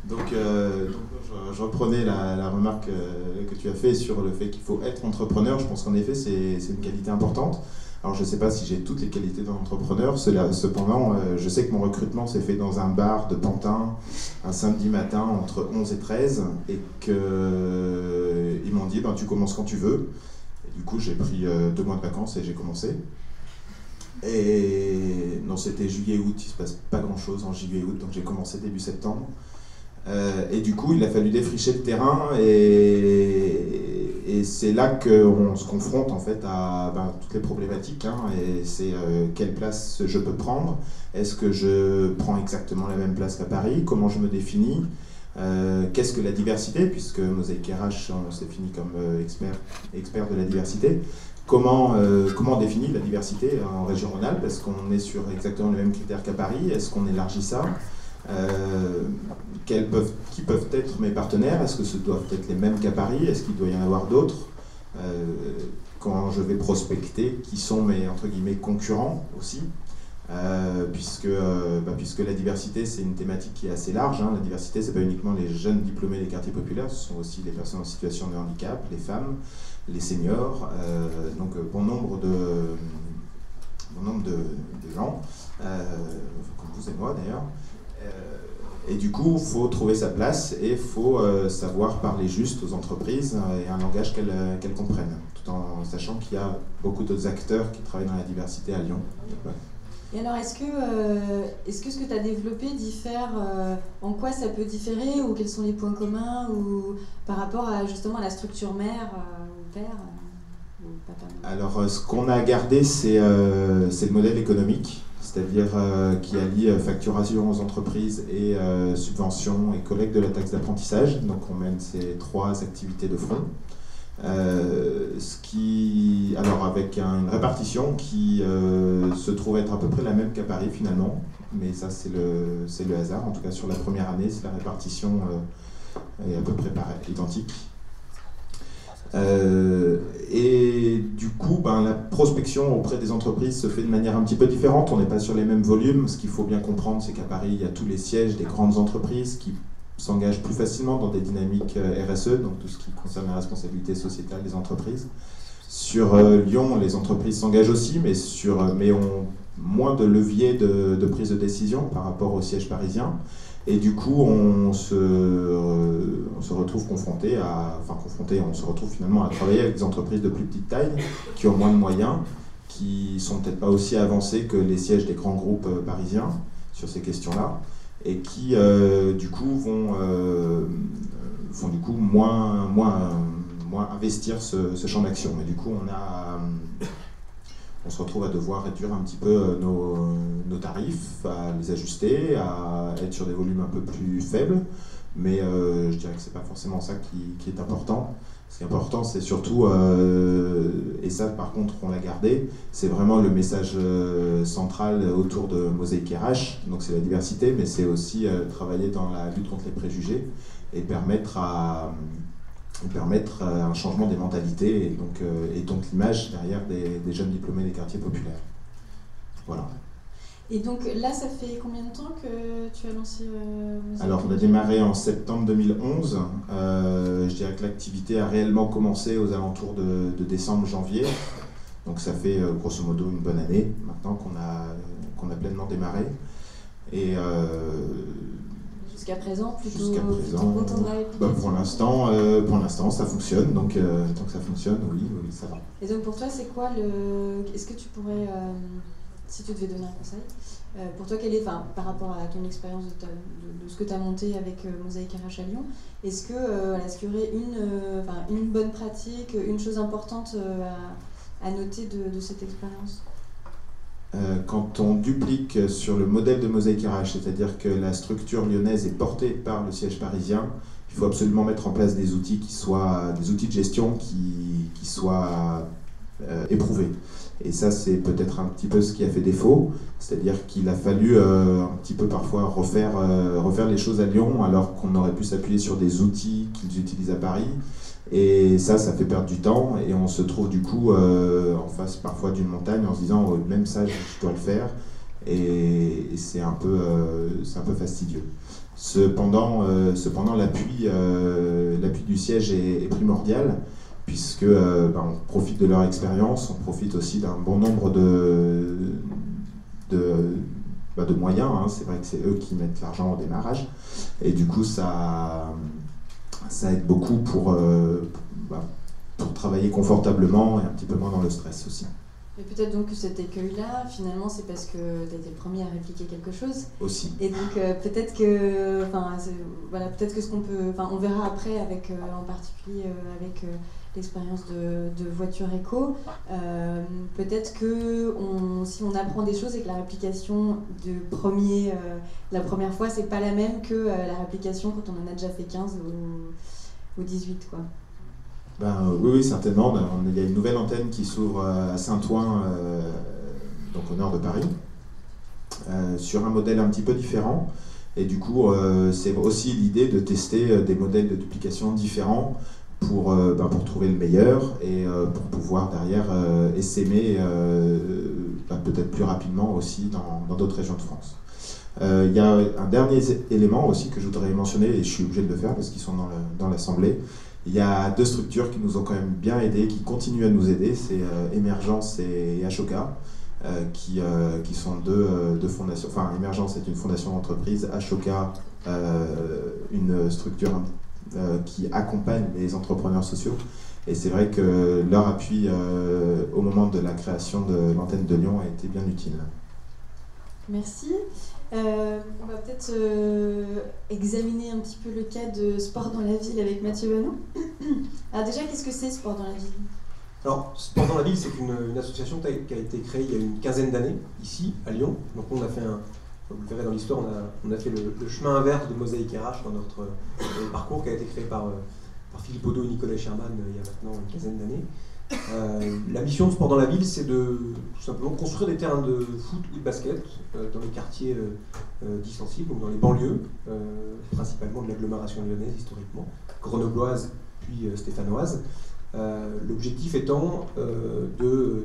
donc je reprenais la remarque que tu as fait sur le fait qu'il faut être entrepreneur. Je pense qu'en effet c'est une qualité importante. Alors je ne sais pas si j'ai toutes les qualités d'un entrepreneur, cependant je sais que mon recrutement s'est fait dans un bar de Pantin un samedi matin entre 11 et 13 et qu'ils m'ont dit tu commences quand tu veux. Et du coup j'ai pris 2 mois de vacances et j'ai commencé. Et non, c'était juillet-août, il ne se passe pas grand-chose en juillet-août, donc j'ai commencé début septembre. Et du coup, il a fallu défricher le terrain et c'est là qu'on se confronte en fait à toutes les problématiques. Et c'est quelle place je peux prendre? Est-ce que je prends exactement la même place qu'à Paris? Comment je me définis? Qu'est-ce que la diversité? Puisque Mosaïque RH, on s'est défini comme expert de la diversité. Comment on définit la diversité en région Rhône-Alpes? Est-ce qu'on est sur exactement les mêmes critères qu'à Paris? Est-ce qu'on élargit ça? qui peuvent être mes partenaires? Est-ce que ce doivent être les mêmes qu'à Paris? Est-ce qu'il doit y en avoir d'autres? Quand je vais prospecter, qui sont mes entre guillemets concurrents aussi? Puisque la diversité, c'est une thématique qui est assez large. Hein. La diversité, c'est pas uniquement les jeunes diplômés des quartiers populaires, ce sont aussi les personnes en situation de handicap, les femmes, les seniors, donc bon nombre de gens, comme vous et moi d'ailleurs. Et du coup, il faut trouver sa place et il faut savoir parler juste aux entreprises et un langage qu'elles comprennent, tout en sachant qu'il y a beaucoup d'autres acteurs qui travaillent dans la diversité à Lyon. Ouais. Et alors, est-ce que ce que tu as développé diffère, en quoi ça peut différer, ou quels sont les points communs, ou par rapport à justement à la structure mère ou père ou papa? Alors, ce qu'on a gardé, c'est le modèle économique, c'est-à-dire qui allie facturation aux entreprises et subvention et collecte de la taxe d'apprentissage. Donc, on mène ces 3 activités de front. Alors avec une répartition qui se trouve être à peu près la même qu'à Paris finalement, mais ça c'est le hasard. En tout cas sur la première année, la répartition est à peu près identique. Et du coup, la prospection auprès des entreprises se fait de manière un petit peu différente. On n'est pas sur les mêmes volumes. Ce qu'il faut bien comprendre, c'est qu'à Paris, il y a tous les sièges des grandes entreprises qui s'engagent plus facilement dans des dynamiques RSE, donc tout ce qui concerne la responsabilité sociétale des entreprises. Sur Lyon, les entreprises s'engagent aussi, mais ont moins de levier de prise de décision par rapport au siège parisien. Et du coup, on se retrouve on se retrouve finalement à travailler avec des entreprises de plus petite taille, qui ont moins de moyens, qui sont peut-être pas aussi avancées que les sièges des grands groupes parisiens sur ces questions-là, et qui du coup vont du coup moins investir ce champ d'action. Et du coup, on se retrouve à devoir réduire un petit peu nos tarifs, à les ajuster, à être sur des volumes un peu plus faibles. Mais je dirais que c'est pas forcément ça qui est important. Ce qui est important, c'est surtout, et ça par contre on l'a gardé, c'est vraiment le message central autour de Mosaïque RH. Donc c'est la diversité, mais c'est aussi travailler dans la lutte contre les préjugés et permettre un changement des mentalités et donc l'image derrière des jeunes diplômés des quartiers populaires. Voilà. Et donc là, ça fait combien de temps que tu as lancé Alors, on a démarré en septembre 2011. Je dirais que l'activité a réellement commencé aux alentours de décembre-janvier. Donc ça fait grosso modo une bonne année maintenant qu'on a pleinement démarré. Et jusqu'à présent, plutôt content de la réplication. Pour l'instant, ça fonctionne. Donc tant que ça fonctionne, oui, ça va. Et donc pour toi, c'est quoi Est-ce que tu pourrais, si tu devais donner un conseil, pour toi, par rapport à ton expérience de ce que tu as monté avec Mosaïque RH à Lyon, est-ce qu'il y aurait une bonne pratique, une chose importante à noter de cette expérience? Quand on duplique sur le modèle de Mosaïque RH, c'est-à-dire que la structure lyonnaise est portée par le siège parisien, il faut absolument mettre en place des outils des outils de gestion qui soient éprouvés. Et ça, c'est peut-être un petit peu ce qui a fait défaut, c'est-à-dire qu'il a fallu un petit peu parfois refaire les choses à Lyon, alors qu'on aurait pu s'appuyer sur des outils qu'ils utilisent à Paris. Et ça fait perdre du temps, et on se trouve du coup en face parfois d'une montagne en se disant même ça je dois le faire, et c'est un peu fastidieux. Cependant l'appui du siège est primordial, puisque on profite de leur expérience, on profite aussi d'un bon nombre de moyens, hein. C'est vrai que c'est eux qui mettent l'argent au démarrage, et du coup ça aide beaucoup pour travailler confortablement et un petit peu moins dans le stress aussi. Et peut-être donc que cet écueil-là, finalement, c'est parce que tu as été le premier à répliquer quelque chose. Aussi. Et donc peut-être que ce qu'on peut... on verra après, en particulier avec l'expérience de voiture éco, peut-être que si on apprend des choses et que la réplication la première fois, c'est pas la même que la réplication quand on en a déjà fait 15 ou 18, quoi. Oui, certainement. Il y a une nouvelle antenne qui s'ouvre à Saint-Ouen, donc au nord de Paris, sur un modèle un petit peu différent. Et du coup, c'est aussi l'idée de tester des modèles de duplication différents pour trouver le meilleur et pour pouvoir derrière essaimer peut-être plus rapidement aussi dans d'autres régions de France. Il y a un dernier élément aussi que je voudrais mentionner, et je suis obligé de le faire parce qu'ils sont dans l'Assemblée. Il y a 2 structures qui nous ont quand même bien aidés, qui continuent à nous aider, c'est Émergence et Ashoka, qui sont deux fondations. Enfin, Émergence est une fondation d'entreprise, Ashoka, une structure qui accompagne les entrepreneurs sociaux. Et c'est vrai que leur appui au moment de la création de l'antenne de Lyon a été bien utile. Merci. On va peut-être examiner un petit peu le cas de Sport dans la ville avec Mathieu Banon. Alors déjà, qu'est-ce que c'est Sport dans la ville ? Alors, Sport dans la ville, c'est une association qui a été créée il y a une quinzaine d'années, ici, à Lyon. Donc on a fait vous le verrez dans l'histoire, on a fait le chemin inverse de Mosaïque RH dans notre parcours qui a été créé par Philippe Odo et Nicolas Sherman il y a maintenant une quinzaine d'années. La mission de Sport dans la ville, c'est de tout simplement construire des terrains de foot ou de basket dans les quartiers dits sensibles, donc dans les banlieues, principalement de l'agglomération lyonnaise historiquement, grenobloise puis stéphanoise. L'objectif étant de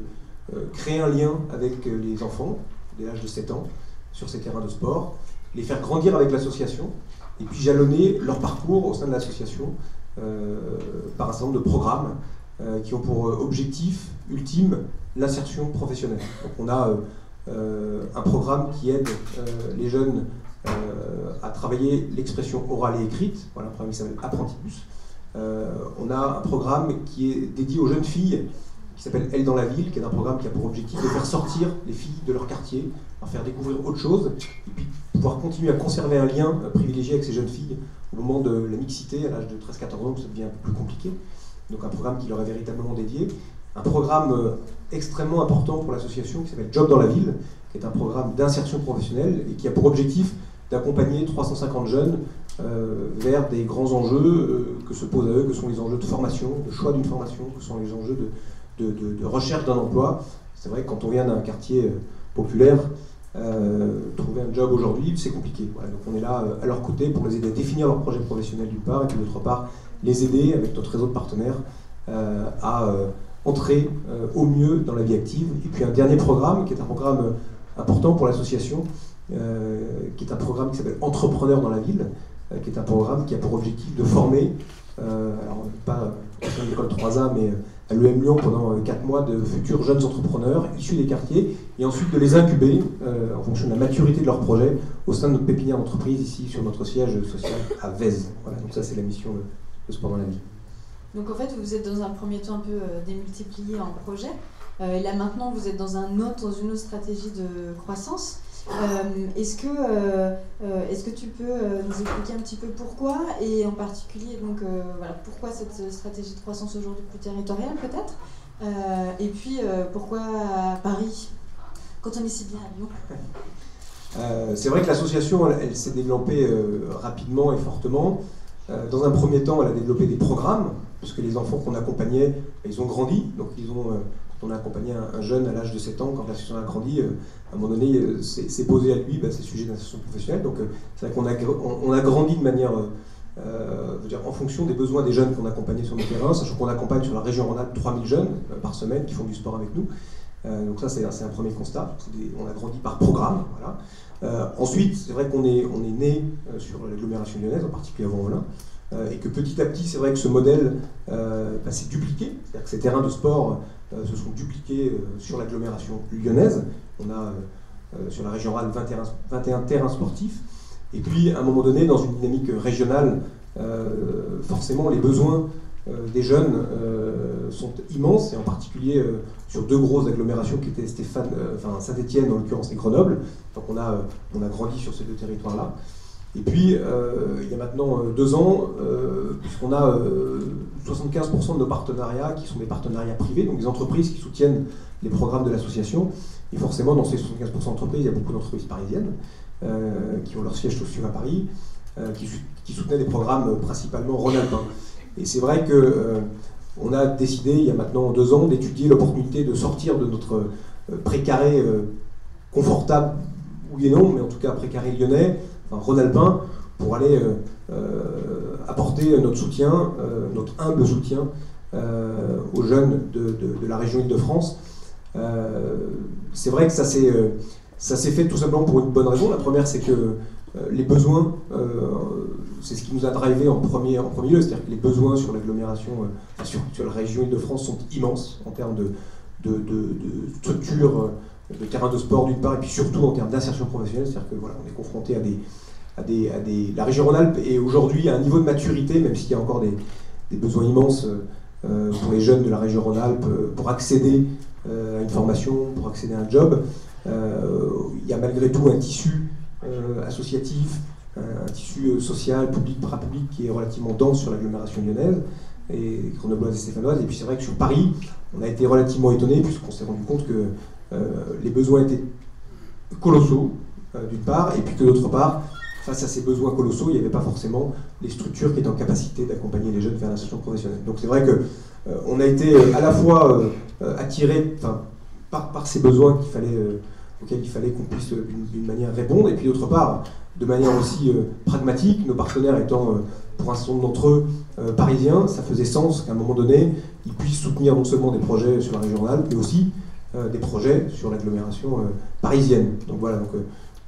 créer un lien avec les enfants dès l'âge de 7 ans sur ces terrains de sport, les faire grandir avec l'association et puis jalonner leur parcours au sein de l'association par un certain nombre de programmes qui ont pour objectif ultime l'insertion professionnelle. Donc on a un programme qui aide les jeunes à travailler l'expression orale et écrite, voilà, un programme qui s'appelle Apprentibus. On a un programme qui est dédié aux jeunes filles qui s'appelle Elle dans la ville, qui est un programme qui a pour objectif de faire sortir les filles de leur quartier, leur faire découvrir autre chose, et puis pouvoir continuer à conserver un lien privilégié avec ces jeunes filles au moment de la mixité, à l'âge de 13-14 ans, où ça devient un peu plus compliqué. Donc un programme qui leur est véritablement dédié. Un programme extrêmement important pour l'association qui s'appelle Job dans la ville, qui est un programme d'insertion professionnelle et qui a pour objectif d'accompagner 350 jeunes vers des grands enjeux que se posent à eux, que sont les enjeux de formation, de choix d'une formation, que sont les enjeux de recherche d'un emploi. C'est vrai que quand on vient d'un quartier populaire, trouver un job aujourd'hui, c'est compliqué. Voilà, donc on est là à leur côté pour les aider à définir leur projet professionnel d'une part, et puis d'autre part, les aider avec notre réseau de partenaires à entrer au mieux dans la vie active. Et puis un dernier programme, qui est un programme important pour l'association, qui est un programme qui s'appelle Entrepreneurs dans la ville, qui est un programme qui a pour objectif de former, alors pas à l'école 3A, mais à l'EM Lyon pendant 4 mois de futurs jeunes entrepreneurs issus des quartiers, et ensuite de les incuber en fonction de la maturité de leur projet au sein de notre pépinière d'entreprise ici sur notre siège social à Vèze. Voilà, donc ça c'est la mission de Sport dans la ville. Donc en fait vous êtes dans un premier temps un peu démultiplié en projet, et là maintenant vous êtes dans une autre stratégie de croissance. Est-ce que tu peux nous expliquer un petit peu pourquoi, et en particulier donc, pourquoi cette stratégie de croissance aujourd'hui plus territoriale peut-être, et puis pourquoi Paris quand on est si bien à Lyon? C'est vrai que l'association elle s'est développée rapidement et fortement. Dans un premier temps, elle a développé des programmes, puisque les enfants qu'on accompagnait, ils ont grandi, donc quand on a accompagné un jeune à l'âge de 7 ans, quand l'association a grandi, à un moment donné, c'est posé à lui ces sujets d'insertion professionnelle. Donc c'est vrai qu'on a grandi de manière, en fonction des besoins des jeunes qu'on accompagnait sur le terrain, sachant qu'on accompagne sur la région Rhône-Alpes 3000 jeunes par semaine qui font du sport avec nous. Donc ça, c'est un premier constat. On a grandi par programme. Voilà. Ensuite, c'est vrai qu'on est né sur l'agglomération lyonnaise, en particulier avant Olin, et que petit à petit, c'est vrai que ce modèle s'est dupliqué, c'est-à-dire que ces terrains de sport se sont dupliqués sur l'agglomération lyonnaise. On a sur la région Rhône 21 terrains sportifs, et puis à un moment donné, dans une dynamique régionale, forcément les besoins des jeunes sont immenses, et en particulier sur 2 grosses agglomérations qui étaient Saint-Étienne en l'occurrence et Grenoble. Donc on a grandi sur ces 2 territoires-là. Et puis il y a maintenant 2 ans, puisqu'on a 75% de nos partenariats qui sont des partenariats privés, donc des entreprises qui soutiennent les programmes de l'association. Et forcément, dans ces 75% d'entreprises, il y a beaucoup d'entreprises parisiennes qui ont leur siège social à Paris, qui soutenaient des programmes principalement rhône-alpins. Et c'est vrai qu'on a décidé, il y a maintenant 2 ans, d'étudier l'opportunité de sortir de notre précaré confortable, oui et non, mais en tout cas précaré lyonnais, rhône-alpin, pour aller apporter notre soutien, notre humble soutien aux jeunes de la région Île-de-France. C'est vrai que ça s'est fait tout simplement pour une bonne raison. La première, c'est que les besoins, c'est ce qui nous a drivé en premier lieu, c'est-à-dire que les besoins sur l'agglomération, sur la région Île-de-France sont immenses en termes de structure, de terrain de sport d'une part, et puis surtout en termes d'insertion professionnelle, c'est-à-dire que voilà, on est confronté la région Rhône-Alpes est aujourd'hui à un niveau de maturité, même s'il y a encore des besoins immenses pour les jeunes de la région Rhône-Alpes pour accéder à une formation, pour accéder à un job. Il y a malgré tout un tissu associatif, un tissu social, public, parapublic qui est relativement dense sur l'agglomération lyonnaise, et grenobloise et stéphanoise. Et puis c'est vrai que sur Paris, on a été relativement étonnés puisqu'on s'est rendu compte que les besoins étaient colossaux, d'une part, et puis que d'autre part, face à ces besoins colossaux, il n'y avait pas forcément les structures qui étaient en capacité d'accompagner les jeunes vers l'insertion professionnelle. Donc c'est vrai qu'on a été à la fois attirés par ces besoins auxquels il fallait qu'on puisse d'une manière répondre, et puis d'autre part, de manière aussi pragmatique, nos partenaires étant pour un certain nombre d'entre eux parisiens, ça faisait sens qu'à un moment donné, ils puissent soutenir non seulement des projets sur la région Rhône-Alpes, mais aussi des projets sur l'agglomération parisienne. Donc voilà,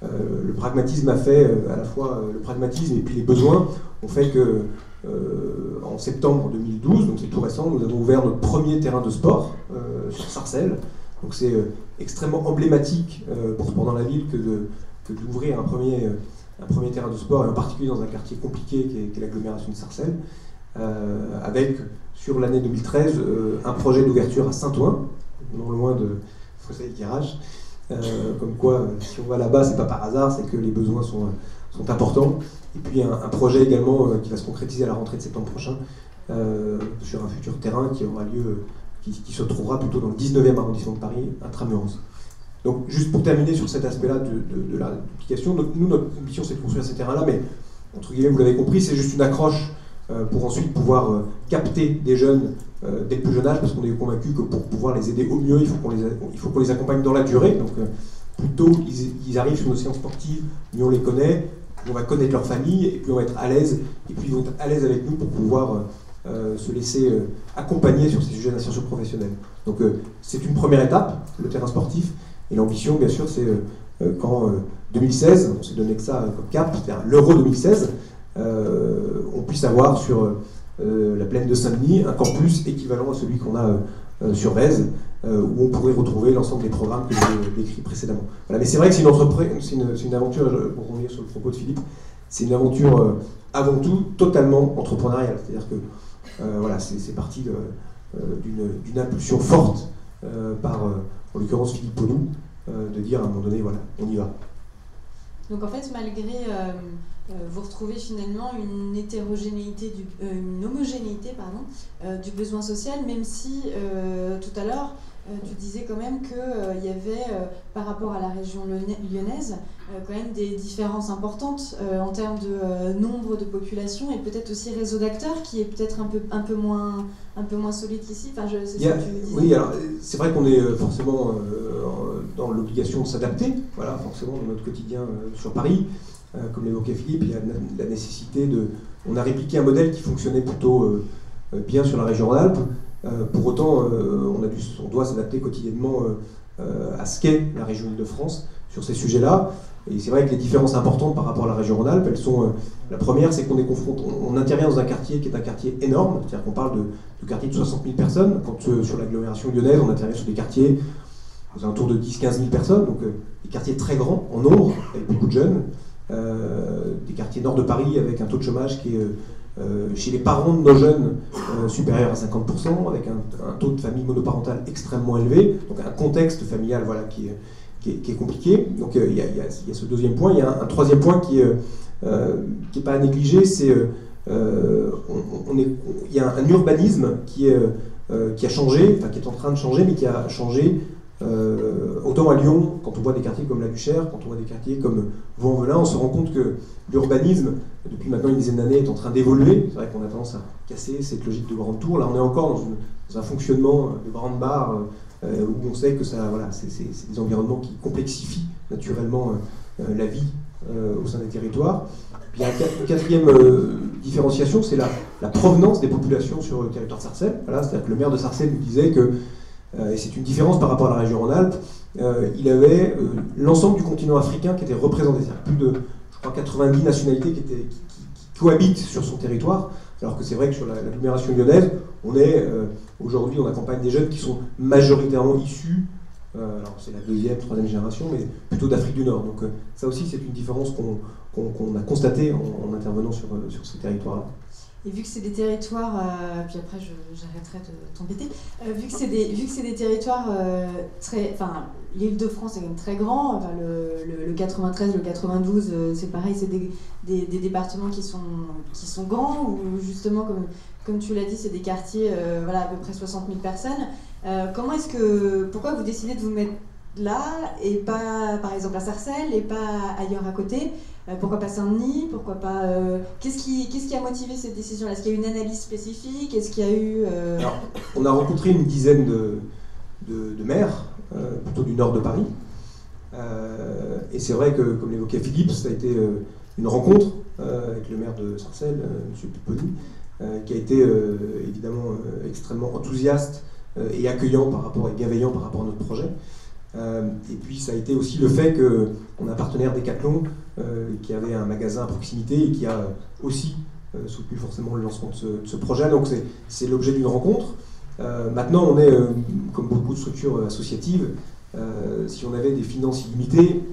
le pragmatisme a fait à la fois le pragmatisme et puis les besoins ont fait que en septembre 2012, donc c'est tout récent, nous avons ouvert notre premier terrain de sport sur Sarcelles. Donc c'est extrêmement emblématique pour Sport dans la ville que d'ouvrir un premier terrain de sport, et en particulier dans un quartier compliqué qui est l'agglomération de Sarcelles, avec sur l'année 2013 un projet d'ouverture à Saint-Ouen, non loin de Fossé-Guirage. Comme quoi, si on va là-bas, c'est pas par hasard, c'est que les besoins sont importants. Et puis un projet également qui va se concrétiser à la rentrée de septembre prochain sur un futur terrain qui aura lieu, qui se trouvera plutôt dans le 19e arrondissement de Paris, intramuros. Donc juste pour terminer sur cet aspect-là de l'application, nous notre ambition c'est de construire ces terrains-là, mais entre guillemets, vous l'avez compris, c'est juste une accroche pour ensuite pouvoir capter des jeunes dès le plus jeune âge, parce qu'on est convaincu que pour pouvoir les aider au mieux, il faut qu'on les accompagne dans la durée. Donc plus tôt ils arrivent sur nos séances sportives, mieux on les connaît, plus on va connaître leur famille, et plus on va être à l'aise, et puis ils vont être à l'aise avec nous pour pouvoir se laisser accompagner sur ces sujets d'insertion professionnelle. Donc c'est une première étape, le terrain sportif, et l'ambition bien sûr c'est qu'en 2016, on s'est donné que ça comme cap, c'est-à-dire l'Euro 2016, on puisse avoir sur la plaine de Saint-Denis un campus équivalent à celui qu'on a sur Vèze, où on pourrait retrouver l'ensemble des programmes que j'ai décrits précédemment. Voilà, mais c'est vrai que c'est une aventure, pour revenir sur le propos de Philippe, c'est une aventure avant tout totalement entrepreneuriale. C'est-à-dire que voilà, c'est parti d'une impulsion forte par, en l'occurrence, Philippe Ponou, de dire à un moment donné, voilà, on y va. Donc en fait, malgré vous retrouvez finalement une hétérogénéité, une homogénéité du besoin social, même si tout à l'heure tu disais quand même qu'il y avait par rapport à la région lyonnaise quand même des différences importantes en termes de nombre de population et peut-être aussi réseau d'acteurs qui est peut-être un peu moins solide qu'ici. Enfin, c'est ce que tu disais. Oui, alors c'est vrai qu'on est forcément dans l'obligation de s'adapter, voilà, forcément dans notre quotidien sur Paris. Comme l'évoquait Philippe, il y a la nécessité on a répliqué un modèle qui fonctionnait plutôt bien sur la région Rhône-Alpes. Pour autant, on doit s'adapter quotidiennement à ce qu'est la région Île-de-France sur ces sujets-là. Et c'est vrai que les différences importantes par rapport à la région Rhône-Alpes, elles sont... la première, c'est qu'on est confronté, on intervient dans un quartier qui est un quartier énorme, c'est-à-dire qu'on parle de quartier de 60 000 personnes. Quand sur l'agglomération lyonnaise, on intervient sur des quartiers aux alentours de 10-15 000 personnes, donc des quartiers très grands en nombre, avec beaucoup de jeunes. Des quartiers nord de Paris avec un taux de chômage qui est chez les parents de nos jeunes supérieur à 50%, avec un taux de famille monoparentale extrêmement élevé, donc un contexte familial voilà, qui est compliqué. Donc il y a ce deuxième point. Il y a un troisième point qui est pas à négliger, c'est il y a un urbanisme qui a changé, enfin qui est en train de changer, mais qui a changé autant à Lyon, quand on voit des quartiers comme la Duchère, quand on voit des quartiers comme Vaux-en-Velin, on se rend compte que l'urbanisme, depuis maintenant une dizaine d'années, est en train d'évoluer. C'est vrai qu'on a tendance à casser cette logique de grande tour. Là, on est encore dans un fonctionnement de grande barre où on sait que ça, voilà, c'est des environnements qui complexifient naturellement la vie au sein des territoires. Puis il y a une quatrième différenciation, c'est la provenance des populations sur le territoire de Sarcelles. Voilà, c'est-à-dire que le maire de Sarcelles nous disait que, et c'est une différence par rapport à la région Rhône-Alpes, il avait l'ensemble du continent africain qui était représenté, c'est-à-dire plus de, je crois, 90 nationalités qui cohabitent sur son territoire, alors que c'est vrai que sur l'agglomération lyonnaise, aujourd'hui, on accompagne des jeunes qui sont majoritairement issus, alors c'est la deuxième, troisième génération, mais plutôt d'Afrique du Nord. Donc ça aussi, c'est une différence qu'on a constatée en intervenant sur ces territoires-là. Et vu que c'est des territoires, puis après j'arrêterai de t'embêter, vu que c'est des territoires très, enfin l'Île-de-France est quand même très grand, enfin, le 93, le 92, c'est pareil, c'est des départements qui sont grands, où justement comme tu l'as dit, c'est des quartiers, voilà, à peu près 60 000 personnes. Pourquoi vous décidez de vous mettre là et pas par exemple à Sarcelles et pas ailleurs à côté? Pourquoi pas Saint-Denis? Pourquoi pas qu'est-ce qui a motivé cette décision? Est-ce qu'il y a eu une analyse spécifique? Est-ce qu'il y a eu Alors, on a rencontré une dizaine de maires, plutôt du nord de Paris. Et c'est vrai que, comme l'évoquait Philippe, ça a été une rencontre avec le maire de Sarcelles, M. Pupponi, qui a été évidemment extrêmement enthousiaste et accueillant et bienveillant par rapport à notre projet. Et puis ça a été aussi le fait qu'on a un partenaire Decathlon qui avait un magasin à proximité et qui a aussi soutenu forcément le lancement de ce projet. Donc c'est l'objet d'une rencontre. Maintenant on est, comme beaucoup de structures associatives, si on avait des finances illimitées,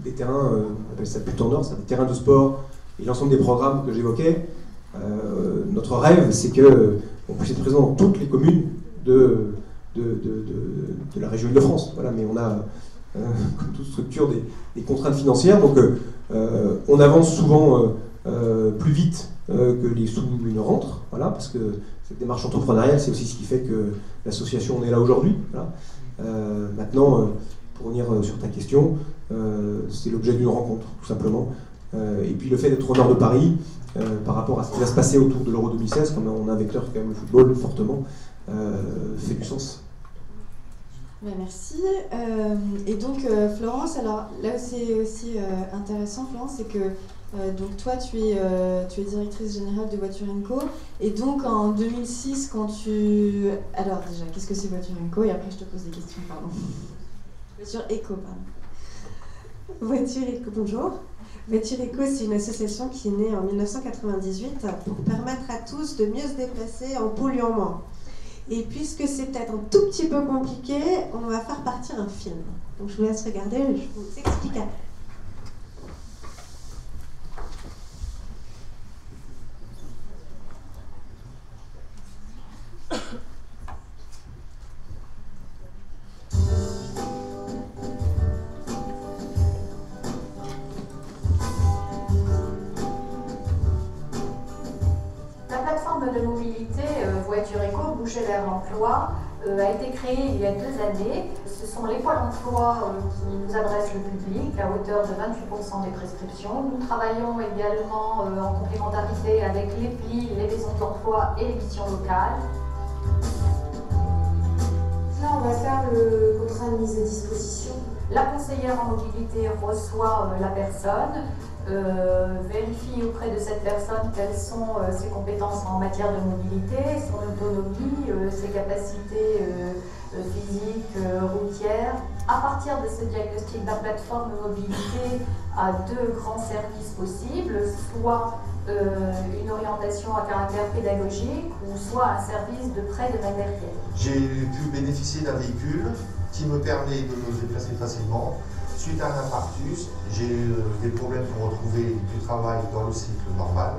des terrains, on appelle ça but en or, c'est des terrains de sport et l'ensemble des programmes que j'évoquais, notre rêve c'est qu'on puisse être présent dans toutes les communes de la région Île-de-France. Voilà, mais on a, comme toute structure, des contraintes financières, donc on avance souvent plus vite que les sous ne rentrent, voilà, parce que cette démarche entrepreneuriale, c'est aussi ce qui fait que l'association en est là aujourd'hui. Voilà. Maintenant, pour revenir sur ta question, c'est l'objet d'une rencontre, tout simplement. Et puis le fait d'être au nord de Paris, par rapport à ce qui va se passer autour de l'Euro 2016, comme on a un vecteur quand même le football fortement, fait du sens. Ben merci. Et donc Florence, alors là où c'est aussi intéressant, Florence, c'est que donc toi tu es directrice générale de Voiture & Co. Et donc en 2006, quand tu... Alors déjà, qu'est-ce que c'est Voiture & Co? Et après je te pose des questions, pardon. Voiture Eco, pardon. Voiture Eco, bonjour. Voiture Eco, c'est une association qui est née en 1998 pour permettre à tous de mieux se déplacer en polluant moins. Et puisque c'est peut-être un tout petit peu compliqué, on va faire partir un film. Donc je vous laisse regarder, je vous explique après. La plateforme de mobilité Voiture Eco, bouger vers l'emploi, a été créée il y a 2 années. Ce sont les pôles emploi qui nous adressent le public à hauteur de 28% des prescriptions. Nous travaillons également en complémentarité avec les PLI, les maisons d'emploi et les missions locales. Là, on va faire le contrat de mise à disposition. La conseillère en mobilité reçoit la personne, vérifie auprès de cette personne quelles sont ses compétences en matière de mobilité, son autonomie, ses capacités physiques, routières. À partir de ce diagnostic, la plateforme mobilité a 2 grands services possibles, soit une orientation à caractère pédagogique ou soit un service de prêt de matériel. J'ai pu bénéficier d'un véhicule qui me permet de me déplacer facilement. Suite à un infarctus, j'ai eu des problèmes pour retrouver du travail dans le cycle normal.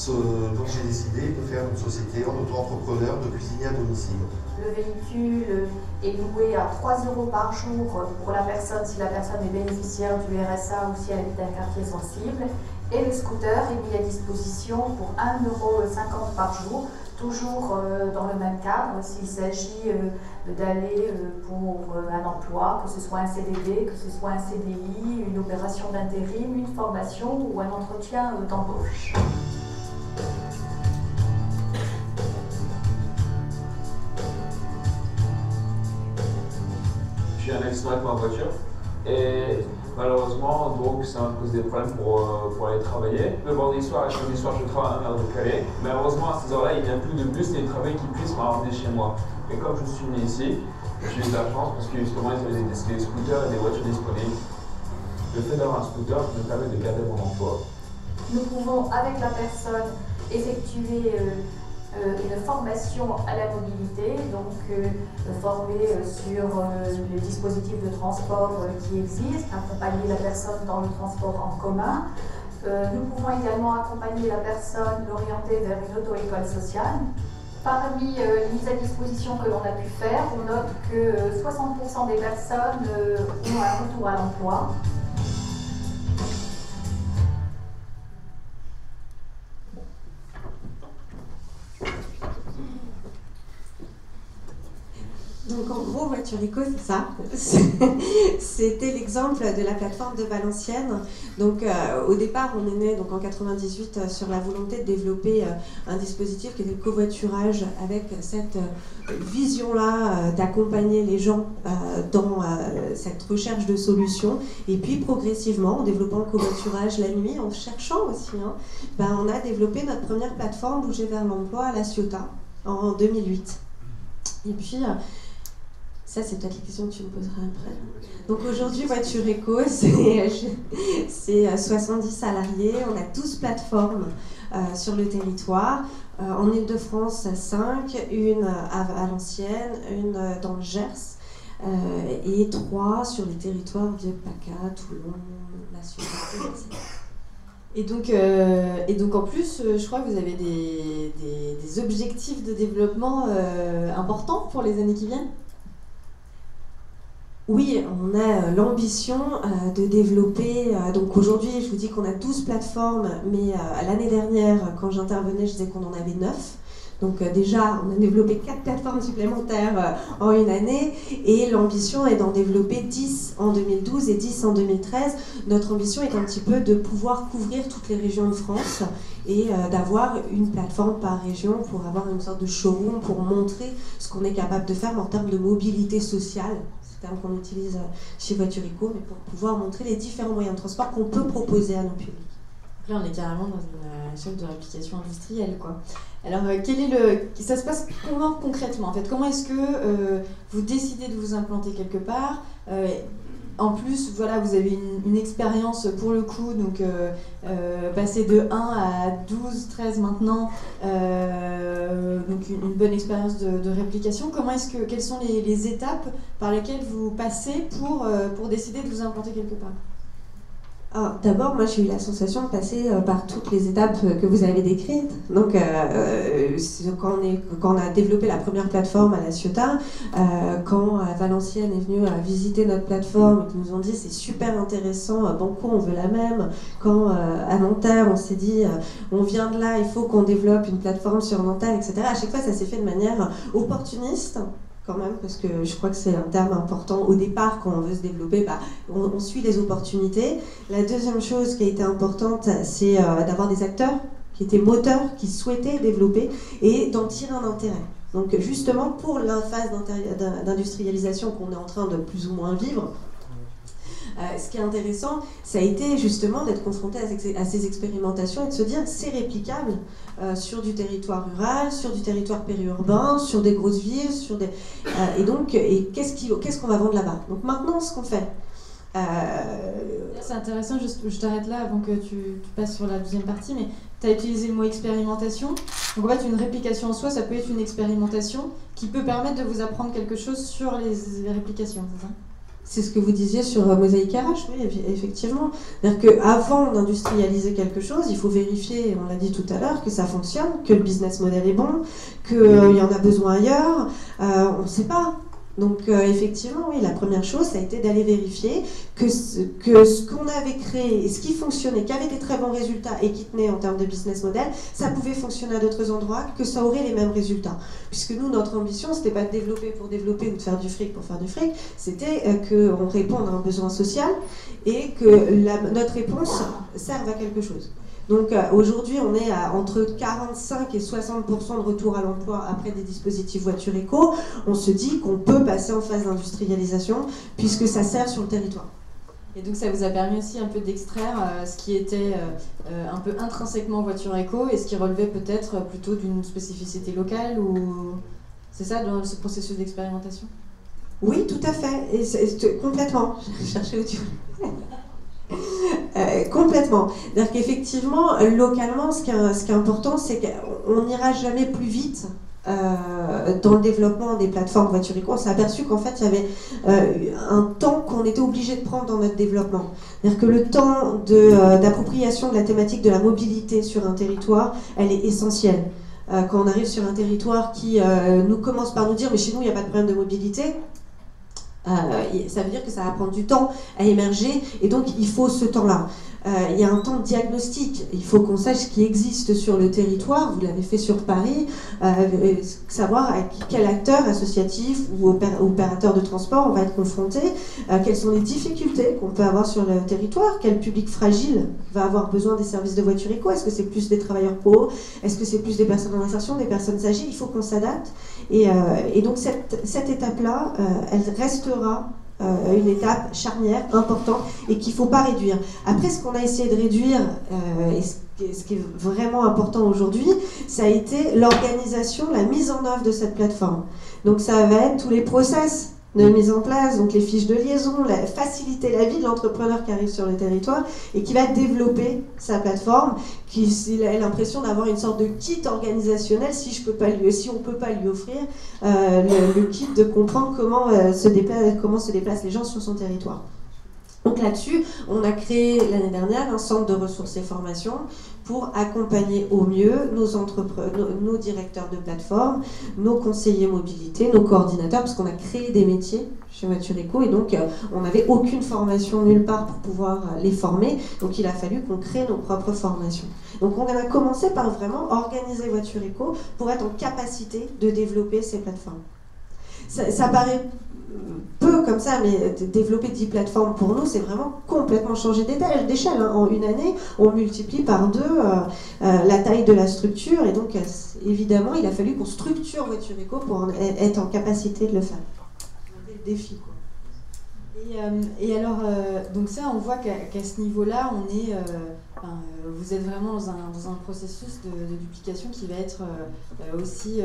Donc j'ai décidé de faire une société en auto-entrepreneur de cuisinier à domicile. Le véhicule est loué à 3 € par jour pour la personne si la personne est bénéficiaire du RSA ou si elle habite un quartier sensible. Et le scooter est mis à disposition pour 1,50 € par jour, toujours dans le même cadre, s'il s'agit d'aller pour un emploi, que ce soit un CDD, que ce soit un CDI, une opération d'intérim, une formation ou un entretien d'embauche. Je suis un exploit de ma voiture et Malheureusement, donc ça me pose des problèmes pour aller travailler. Le vendredi soir et le samedi soir, je travaille à Nord-de-Calais. Malheureusement, à ces heures-là, il n'y a plus de bus télétravail qui puisse me ramener chez moi. Et comme je suis né ici, j'ai eu de la chance parce que justement, ils avaient des scooters et des voitures disponibles. Le fait d'avoir un scooter me permet de garder mon emploi. Nous pouvons, avec la personne, effectuer une formation à la mobilité, donc former sur les dispositifs de transport qui existent, accompagner la personne dans le transport en commun. Nous pouvons également accompagner la personne, l'orienter vers une auto-école sociale. Parmi les mises à disposition que l'on a pu faire, on note que 60% des personnes ont un retour à l'emploi. Donc en gros, Voiturico, c'est ça. C'était l'exemple de la plateforme de Valenciennes. Donc au départ, on est né donc, en 98 sur la volonté de développer un dispositif qui était le covoiturage avec cette vision-là d'accompagner les gens dans cette recherche de solutions. Et puis progressivement, en développant le covoiturage la nuit, en cherchant aussi, on a développé notre première plateforme Bouger vers l'emploi à La Ciotat en 2008. Et puis... ça, c'est peut-être la question que tu me poseras après. Donc aujourd'hui, Voiturico, c'est 70 salariés. On a 12 plateformes sur le territoire. En Ile-de-France, 5, une à Valenciennes, une dans le Gers, et 3 sur les territoires de PACA, Toulon, La Ciotat, etc. Et donc en plus, je crois que vous avez des objectifs de développement importants pour les années qui viennent. Oui, on a l'ambition de développer, donc aujourd'hui je vous dis qu'on a 12 plateformes, mais l'année dernière quand j'intervenais je disais qu'on en avait 9. Donc déjà on a développé 4 plateformes supplémentaires en une année et l'ambition est d'en développer 10 en 2012 et 10 en 2013. Notre ambition est un petit peu de pouvoir couvrir toutes les régions de France et d'avoir une plateforme par région pour avoir une sorte de showroom pour montrer ce qu'on est capable de faire en termes de mobilité sociale. Terme qu'on utilise chez Voiturico, mais pour pouvoir montrer les différents moyens de transport qu'on peut proposer à nos publics. Là, on est carrément dans une sorte de réplication industrielle, quoi. Alors, ça se passe comment concrètement, en fait? Comment est-ce que vous décidez de vous implanter quelque part? En plus, voilà, vous avez une expérience pour le coup, donc passer de 1 à 12, 13 maintenant, donc une bonne expérience de réplication. Quelles sont les étapes par lesquelles vous passez pour décider de vous implanter quelque part? D'abord, moi j'ai eu la sensation de passer par toutes les étapes que vous avez décrites. Donc, quand on a développé la première plateforme à La Ciotat, quand Valenciennes est venue visiter notre plateforme et qu'ils nous ont dit c'est super intéressant, Banco on veut la même. Quand à Nanterre on s'est dit on vient de là, il faut qu'on développe une plateforme sur Nanterre, etc. À chaque fois ça s'est fait de manière opportuniste. Quand même, parce que je crois que c'est un terme important. Au départ, quand on veut se développer, on suit les opportunités. La deuxième chose qui a été importante, c'est d'avoir des acteurs qui étaient moteurs, qui souhaitaient développer et d'en tirer un intérêt. Donc justement, pour la phase d'industrialisation qu'on est en train de plus ou moins vivre, ce qui est intéressant, ça a été justement d'être confronté à ces expérimentations et de se dire c'est réplicable sur du territoire rural, sur du territoire périurbain, sur des grosses villes, et qu'est-ce qu'on va vendre là-bas. Donc maintenant, ce qu'on fait. C'est intéressant, je t'arrête là avant que tu passes sur la deuxième partie, mais tu as utilisé le mot expérimentation. Donc en fait, une réplication en soi, ça peut être une expérimentation qui peut permettre de vous apprendre quelque chose sur les réplications, c'est ça ? C'est ce que vous disiez sur Mosaïque RH, oui, effectivement. C'est-à-dire qu'avant d'industrialiser quelque chose, il faut vérifier, on l'a dit tout à l'heure, que ça fonctionne, que le business model est bon, qu'il y en a besoin ailleurs. On ne sait pas. Donc effectivement, oui, la première chose, ça a été d'aller vérifier que ce qu'on avait créé et ce qui fonctionnait, qui avait des très bons résultats et qui tenait en termes de business model, ça pouvait fonctionner à d'autres endroits, que ça aurait les mêmes résultats. Puisque nous, notre ambition, c'était pas de développer pour développer ou de faire du fric pour faire du fric, c'était qu'on réponde à un besoin social et que notre réponse serve à quelque chose. Donc aujourd'hui, on est à entre 45 et 60% de retour à l'emploi après des dispositifs Voiturico. On se dit qu'on peut passer en phase d'industrialisation puisque ça sert sur le territoire. Et donc ça vous a permis aussi un peu d'extraire ce qui était un peu intrinsèquement voiture éco et ce qui relevait peut-être plutôt d'une spécificité locale ou... C'est ça dans ce processus d'expérimentation? Oui, tout à fait. Et complètement. Je cherchais où tu complètement. C'est-à-dire qu'effectivement, localement, ce qui est important, c'est qu'on n'ira jamais plus vite dans le développement des plateformes voiture éco. On s'est aperçu qu'en fait, il y avait un temps qu'on était obligé de prendre dans notre développement. C'est-à-dire que le temps d'appropriation de la thématique de la mobilité sur un territoire, elle est essentielle. Quand on arrive sur un territoire qui nous commence par nous dire « mais chez nous, il n'y a pas de problème de mobilité », ça veut dire que ça va prendre du temps à émerger et donc il faut ce temps-là. Il y a un temps de diagnostic, il faut qu'on sache ce qui existe sur le territoire, vous l'avez fait sur Paris, savoir à quel acteur associatif ou opérateur de transport on va être confronté, quelles sont les difficultés qu'on peut avoir sur le territoire, quel public fragile va avoir besoin des services de voiture éco, est-ce que c'est plus des travailleurs pauvres, est-ce que c'est plus des personnes en insertion, des personnes âgées, il faut qu'on s'adapte et donc cette étape-là, elle restera une étape charnière, importante, et qu'il ne faut pas réduire. Après, ce qu'on a essayé de réduire, et ce qui est vraiment important aujourd'hui, ça a été l'organisation, la mise en œuvre de cette plateforme. Donc ça va être tous les process de mise en place, donc les fiches de liaison, faciliter la vie de l'entrepreneur qui arrive sur le territoire et qui va développer sa plateforme, qui a l'impression d'avoir une sorte de kit organisationnel si on ne peut pas lui offrir le kit de comprendre comment se déplacent les gens sur son territoire. Donc là-dessus, on a créé l'année dernière un centre de ressources et formation pour accompagner au mieux nos directeurs de plateforme, nos conseillers mobilité, nos coordinateurs, parce qu'on a créé des métiers chez Voiture Éco et donc on n'avait aucune formation nulle part pour pouvoir les former, donc il a fallu qu'on crée nos propres formations. Donc on a commencé par vraiment organiser Voiture Éco pour être en capacité de développer ces plateformes. Ça paraît peu comme ça, mais développer 10 plateformes pour nous, c'est vraiment complètement changer d'échelle. Hein. En une année, on multiplie par 2 la taille de la structure, et donc évidemment, il a fallu qu'on structure Voiture Éco pour être en capacité de le faire. C'est le défi, quoi. Et alors, donc ça, on voit qu'à ce niveau-là, on est, vous êtes vraiment dans un processus de duplication qui va être aussi...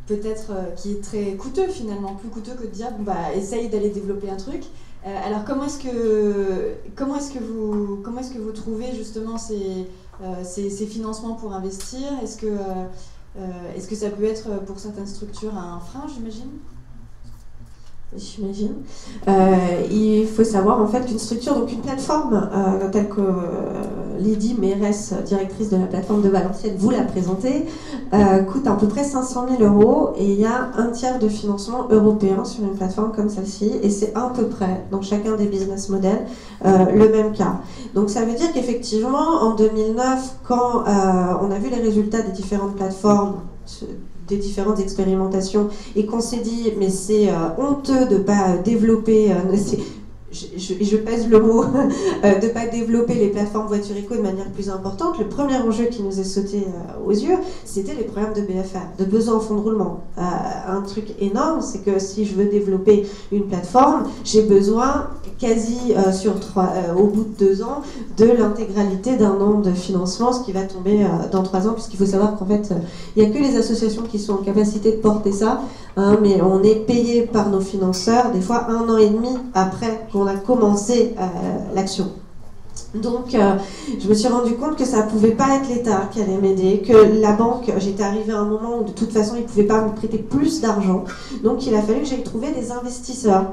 peut-être qui est très coûteux finalement, plus coûteux que de dire bon bah essaye d'aller développer un truc. Alors comment est-ce que vous trouvez justement ces financements pour investir? Est-ce que ça peut être pour certaines structures un frein, j'imagine? J'imagine. Il faut savoir en fait qu'une structure, donc une plateforme telle que Lydie Mérès, directrice de la plateforme de Valenciennes, vous l'a présentée, coûte à peu près 500 000 € et il y a un tiers de financement européen sur une plateforme comme celle-ci et c'est à peu près dans chacun des business models le même cas. Donc ça veut dire qu'effectivement en 2009, quand on a vu les résultats des différentes plateformes, des différentes expérimentations et qu'on s'est dit mais c'est honteux de ne pas développer, je pèse le mot, de ne pas développer les plateformes Voiture Éco de manière plus importante, le premier enjeu qui nous est sauté aux yeux, c'était les problèmes de BFR, de besoin en fonds de roulement. Un truc énorme, c'est que si je veux développer une plateforme, j'ai besoin quasi au bout de 2 ans de l'intégralité d'un an de financement, ce qui va tomber dans 3 ans, puisqu'il faut savoir qu'en fait, il n'y a que les associations qui sont en capacité de porter ça, hein, mais on est payé par nos financeurs, des fois 1 an et demi après qu'on a commencé l'action. Donc, je me suis rendu compte que ça ne pouvait pas être l'État qui allait m'aider, que la banque, j'étais arrivée à un moment où de toute façon, ils ne pouvaient pas me prêter plus d'argent. Donc, il a fallu que j'aille trouver des investisseurs.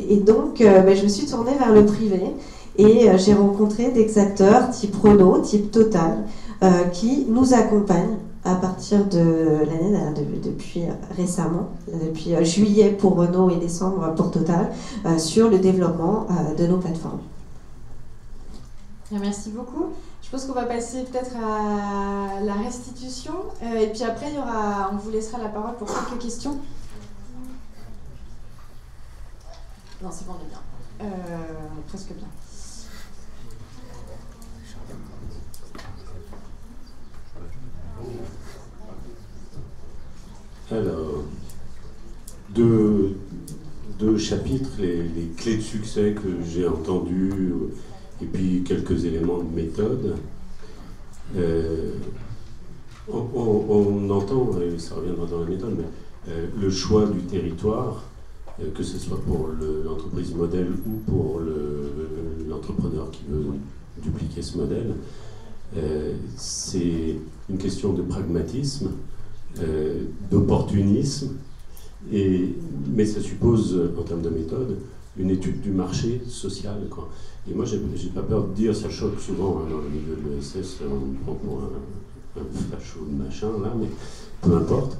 Et donc, je me suis tournée vers le privé et j'ai rencontré des acteurs type Renault, type Total, qui nous accompagnent à partir de l'année, depuis récemment, depuis juillet pour Renault et décembre pour Total, sur le développement de nos plateformes. Merci beaucoup. Je pense qu'on va passer peut-être à la restitution et puis après on vous laissera la parole pour quelques questions. Non, c'est bon, on est bien. Presque bien. Alors, deux quelques chapitres, les clés de succès que j'ai entendues, et puis quelques éléments de méthode. On entend, et ça reviendra dans la méthode, mais le choix du territoire, que ce soit pour l'entreprise modèle ou pour l'entrepreneur qui veut dupliquer ce modèle, c'est une question de pragmatisme, d'opportunisme, mais ça suppose, en termes de méthode, une étude du marché social, quoi. Et moi, j'ai pas peur de dire, ça choque souvent hein, dans le milieu de l'ESS, on me prend pour un facho de machin, là, mais peu importe.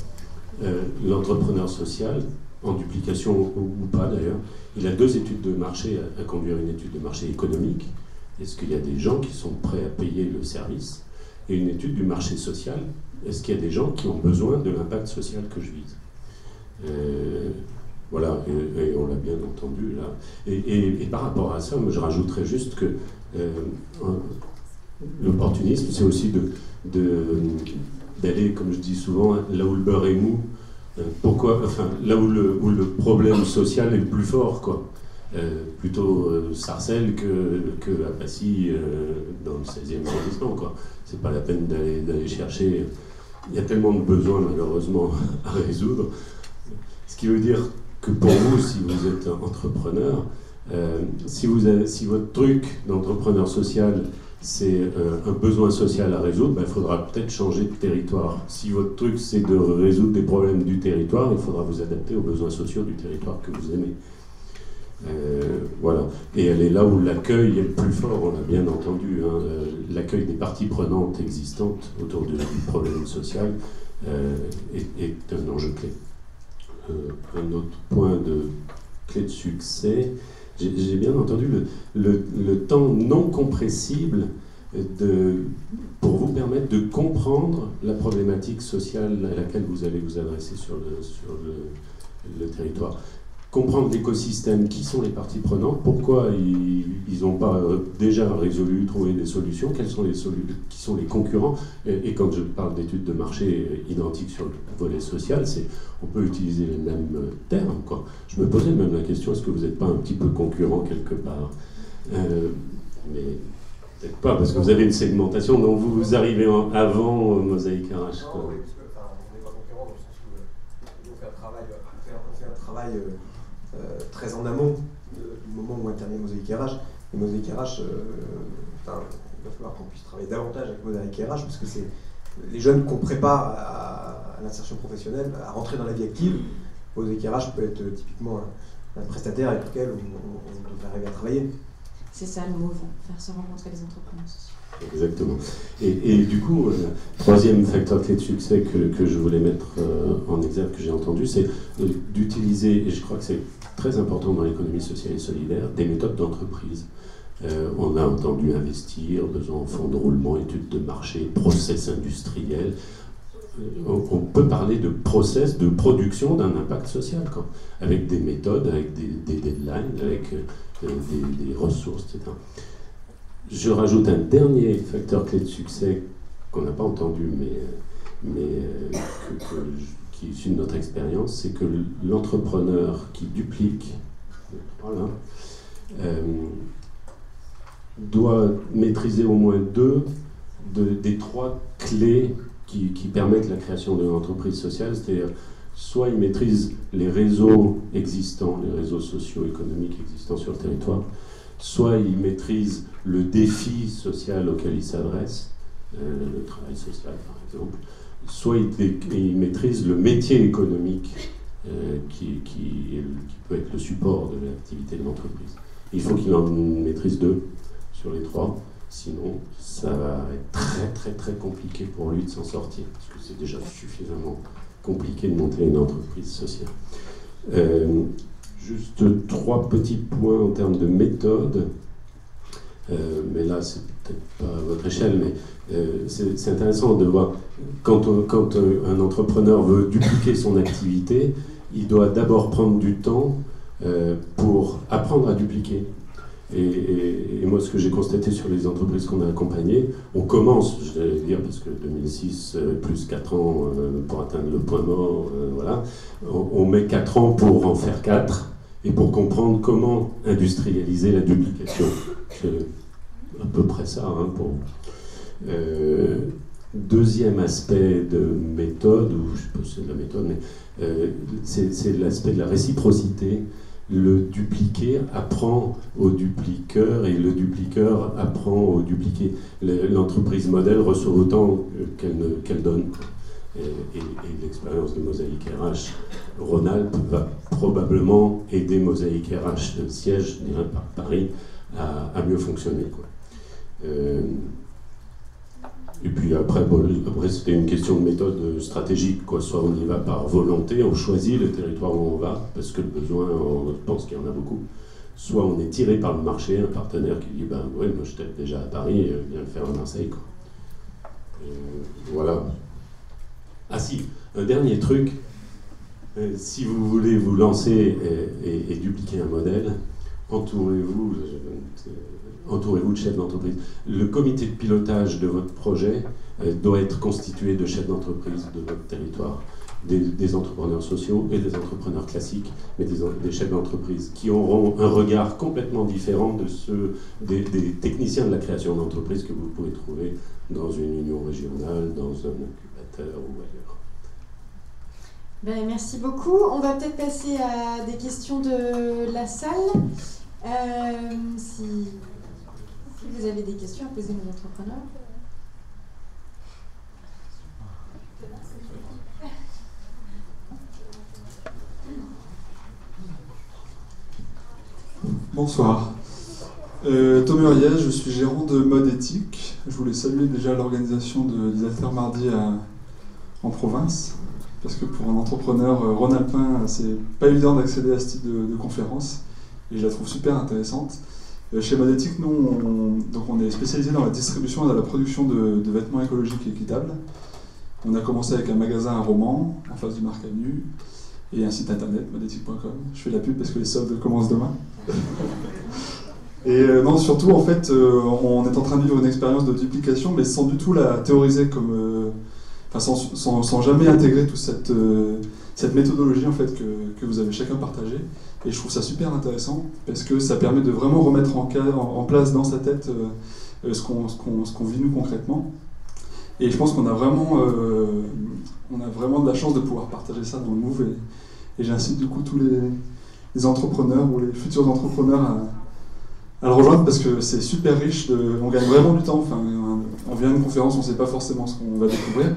L'entrepreneur social, en duplication ou pas d'ailleurs, il a 2 études de marché à conduire, une étude de marché économique, est-ce qu'il y a des gens qui sont prêts à payer le service, et une étude du marché social, est-ce qu'il y a des gens qui ont besoin de l'impact social que je vise. Voilà, et on l'a bien entendu là. Et par rapport à ça, moi je rajouterais juste que l'opportunisme, c'est aussi d'aller, comme je dis souvent, là où le beurre est mou. Pourquoi, enfin, là où le problème social est le plus fort, quoi. Plutôt Sarcelles que à Passy dans le 16e arrondissement, quoi. C'est pas la peine d'aller chercher. Il y a tellement de besoins, malheureusement, à résoudre. Ce qui veut dire que pour vous, si vous êtes entrepreneur, si votre truc d'entrepreneur social, c'est un besoin social à résoudre, ben, il faudra peut-être changer de territoire. Si votre truc, c'est de résoudre des problèmes du territoire, il faudra vous adapter aux besoins sociaux du territoire que vous aimez. Voilà. Et elle est là où l'accueil est le plus fort, on l'a bien entendu. Hein. L'accueil des parties prenantes existantes autour du problème social est un enjeu clé. Un autre point de clé de succès, j'ai bien entendu le temps non compressible pour vous permettre de comprendre la problématique sociale à laquelle vous allez vous adresser sur le territoire. Comprendre l'écosystème, qui sont les parties prenantes, pourquoi ils n'ont pas déjà résolu, trouvé des solutions, qui sont les concurrents. Et quand je parle d'études de marché identiques sur le volet social, on peut utiliser les mêmes termes, quoi. Je me posais même la question, est-ce que vous n'êtes pas un petit peu concurrent quelque part, mais peut-être pas, parce que vous avez une segmentation dont vous arrivez avant Mosaïque RH. Non, oui, parce que, on n'est pas concurrent dans le sens où on fait un travail très en amont du moment où intervient Mosaïque RH. Et Mosaïque RH, il va falloir qu'on puisse travailler davantage avec Mosaïque RH, parce que c'est les jeunes qu'on prépare à l'insertion professionnelle, à rentrer dans la vie active. Mosaïque RH peut être typiquement un prestataire avec lequel on devrait arriver à travailler. C'est ça le move, faire se rencontrer les entrepreneurs sociaux. Exactement. Et du coup, troisième facteur clé de succès que je voulais mettre en exergue, que j'ai entendu, c'est d'utiliser, et je crois que c'est très important dans l'économie sociale et solidaire, des méthodes d'entreprise. On a entendu investir, besoin en fonds de roulement, études de marché, process industriel. On peut parler de process de production d'un impact social, quoi, avec des méthodes, avec des deadlines, avec des ressources, etc. Je rajoute un dernier facteur clé de succès qu'on n'a pas entendu, mais qui est issu de notre expérience, c'est que l'entrepreneur qui duplique, voilà, doit maîtriser au moins 2 des 3 clés qui permettent la création d'une entreprise sociale, c'est-à-dire soit il maîtrise les réseaux existants, les réseaux socio-économiques existants sur le territoire, soit il maîtrise le défi social auquel il s'adresse, le travail social par exemple, soit il maîtrise le métier économique qui peut être le support de l'activité de l'entreprise. Il faut qu'il en maîtrise 2 sur les 3, sinon ça va être très très très compliqué pour lui de s'en sortir, parce que c'est déjà suffisamment compliqué de monter une entreprise sociale. Juste 3 petits points en termes de méthode, mais là c'est peut-être pas à votre échelle, mais c'est intéressant de voir quand un entrepreneur veut dupliquer son activité, il doit d'abord prendre du temps pour apprendre à dupliquer. Et moi, ce que j'ai constaté sur les entreprises qu'on a accompagnées, on commence, je vais dire, parce que 2006, plus 4 ans pour atteindre le point mort, voilà, on met 4 ans pour en faire 4, et pour comprendre comment industrialiser la duplication. C'est à peu près ça, hein, pour... Deuxième aspect de méthode, ou je sais pas si c'est de la méthode, mais c'est l'aspect de la réciprocité. Le dupliqué apprend au dupliqueur et le dupliqueur apprend au dupliqué. L'entreprise modèle reçoit autant qu'elle donne. Et l'expérience de Mosaïque RH Rhône-Alpes va probablement aider Mosaïque RH, le siège par Paris, à mieux fonctionner, quoi. Et puis après c'était une question de méthode stratégique, quoi. Soit on y va par volonté, on choisit le territoire où on va, parce que le besoin, on pense qu'il y en a beaucoup. Soit on est tiré par le marché, un partenaire qui dit ben ouais, moi j'étais déjà à Paris, viens le faire à Marseille, quoi. Voilà. Ah si, un dernier truc, si vous voulez vous lancer et dupliquer un modèle, entourez-vous de chefs d'entreprise. Le comité de pilotage de votre projet doit être constitué de chefs d'entreprise de votre territoire, des entrepreneurs sociaux et des entrepreneurs classiques, mais des chefs d'entreprise qui auront un regard complètement différent de ceux des techniciens de la création d'entreprise que vous pouvez trouver dans une union régionale, dans un incubateur ou ailleurs. Ben, merci beaucoup. On va peut-être passer à des questions de la salle. Si vous avez des questions à poser aux entrepreneurs. Bonsoir. Thomas Uriel, je suis gérant de Mode Éthique. Je voulais saluer déjà l'organisation des Altermardi en province, parce que pour un entrepreneur rhône-alpin, c'est pas évident d'accéder à ce type de conférence, et je la trouve super intéressante. Chez Mode Éthique, nous, on est spécialisé dans la distribution et dans la production de vêtements écologiques et équitables. On a commencé avec un magasin à Romans, en face du Marc Avenue, et un site internet, modéthique.com. Je fais la pub parce que les soldes commencent demain. Et non, surtout, en fait, on est en train de vivre une expérience de duplication, mais sans du tout la théoriser comme... sans jamais intégrer toute cette méthodologie en fait, que vous avez chacun partagée. Et je trouve ça super intéressant, parce que ça permet de vraiment remettre en place dans sa tête ce qu'on vit nous concrètement. Et je pense qu'on a vraiment de la chance de pouvoir partager ça dans le Move. Et j'incite du coup tous les entrepreneurs ou les futurs entrepreneurs à le rejoindre, parce que c'est super riche, on gagne vraiment du temps. Enfin, on vient à une conférence, on ne sait pas forcément ce qu'on va découvrir.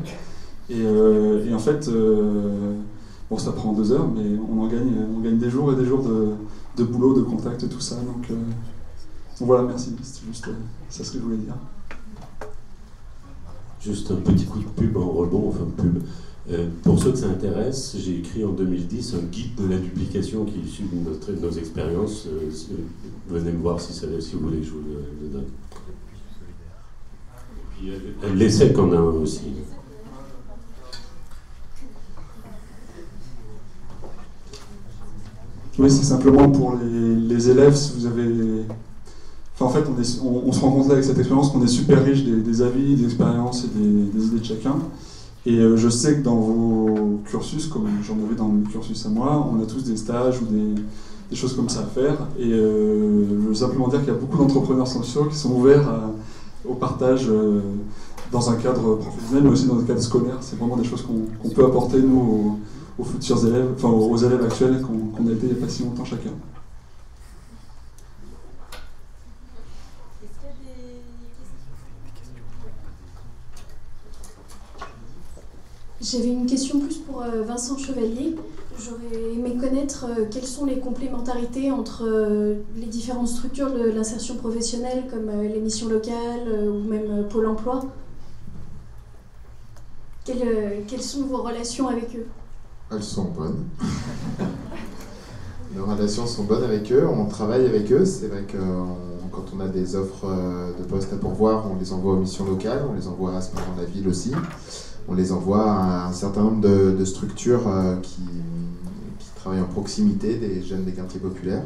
Et en fait, bon, ça prend 2 heures, mais on gagne des jours et des jours de boulot, de contact, tout ça. Donc voilà, merci. C'était juste ça ce que je voulais dire. Juste un petit coup de pub en rebond, enfin pub. Pour ceux que ça intéresse, j'ai écrit en 2010 un guide de la duplication qui est issu de nos expériences. Venez me voir si vous voulez que je vous le donne. Et puis l'essai qu'on a aussi. Oui, c'est simplement pour les élèves, si vous avez... Enfin, en fait, on se rend compte là avec cette expérience qu'on est super riche des avis, des expériences et des idées de chacun. Et je sais que dans vos cursus, comme j'en avais dans mon cursus à moi, on a tous des stages ou des choses comme ça à faire. Et je veux simplement dire qu'il y a beaucoup d'entrepreneurs sociaux qui sont ouverts au partage dans un cadre professionnel, mais aussi dans un cadre scolaire. C'est vraiment des choses qu'on peut apporter, nous, aux futurs élèves, enfin aux élèves actuels qu'on a été il n'y a pas si longtemps chacun. J'avais une question plus pour Vincent Chevalier. J'aurais aimé connaître quelles sont les complémentarités entre les différentes structures de l'insertion professionnelle, comme les missions locales ou même Pôle emploi. Quelles sont vos relations avec eux? Elles sont bonnes. Nos relations sont bonnes avec eux, on travaille avec eux. C'est vrai que quand on a des offres de postes à pourvoir, on les envoie aux missions locales, on les envoie à ce moment de la ville aussi. On les envoie à un certain nombre de structures qui travaillent en proximité des jeunes des quartiers populaires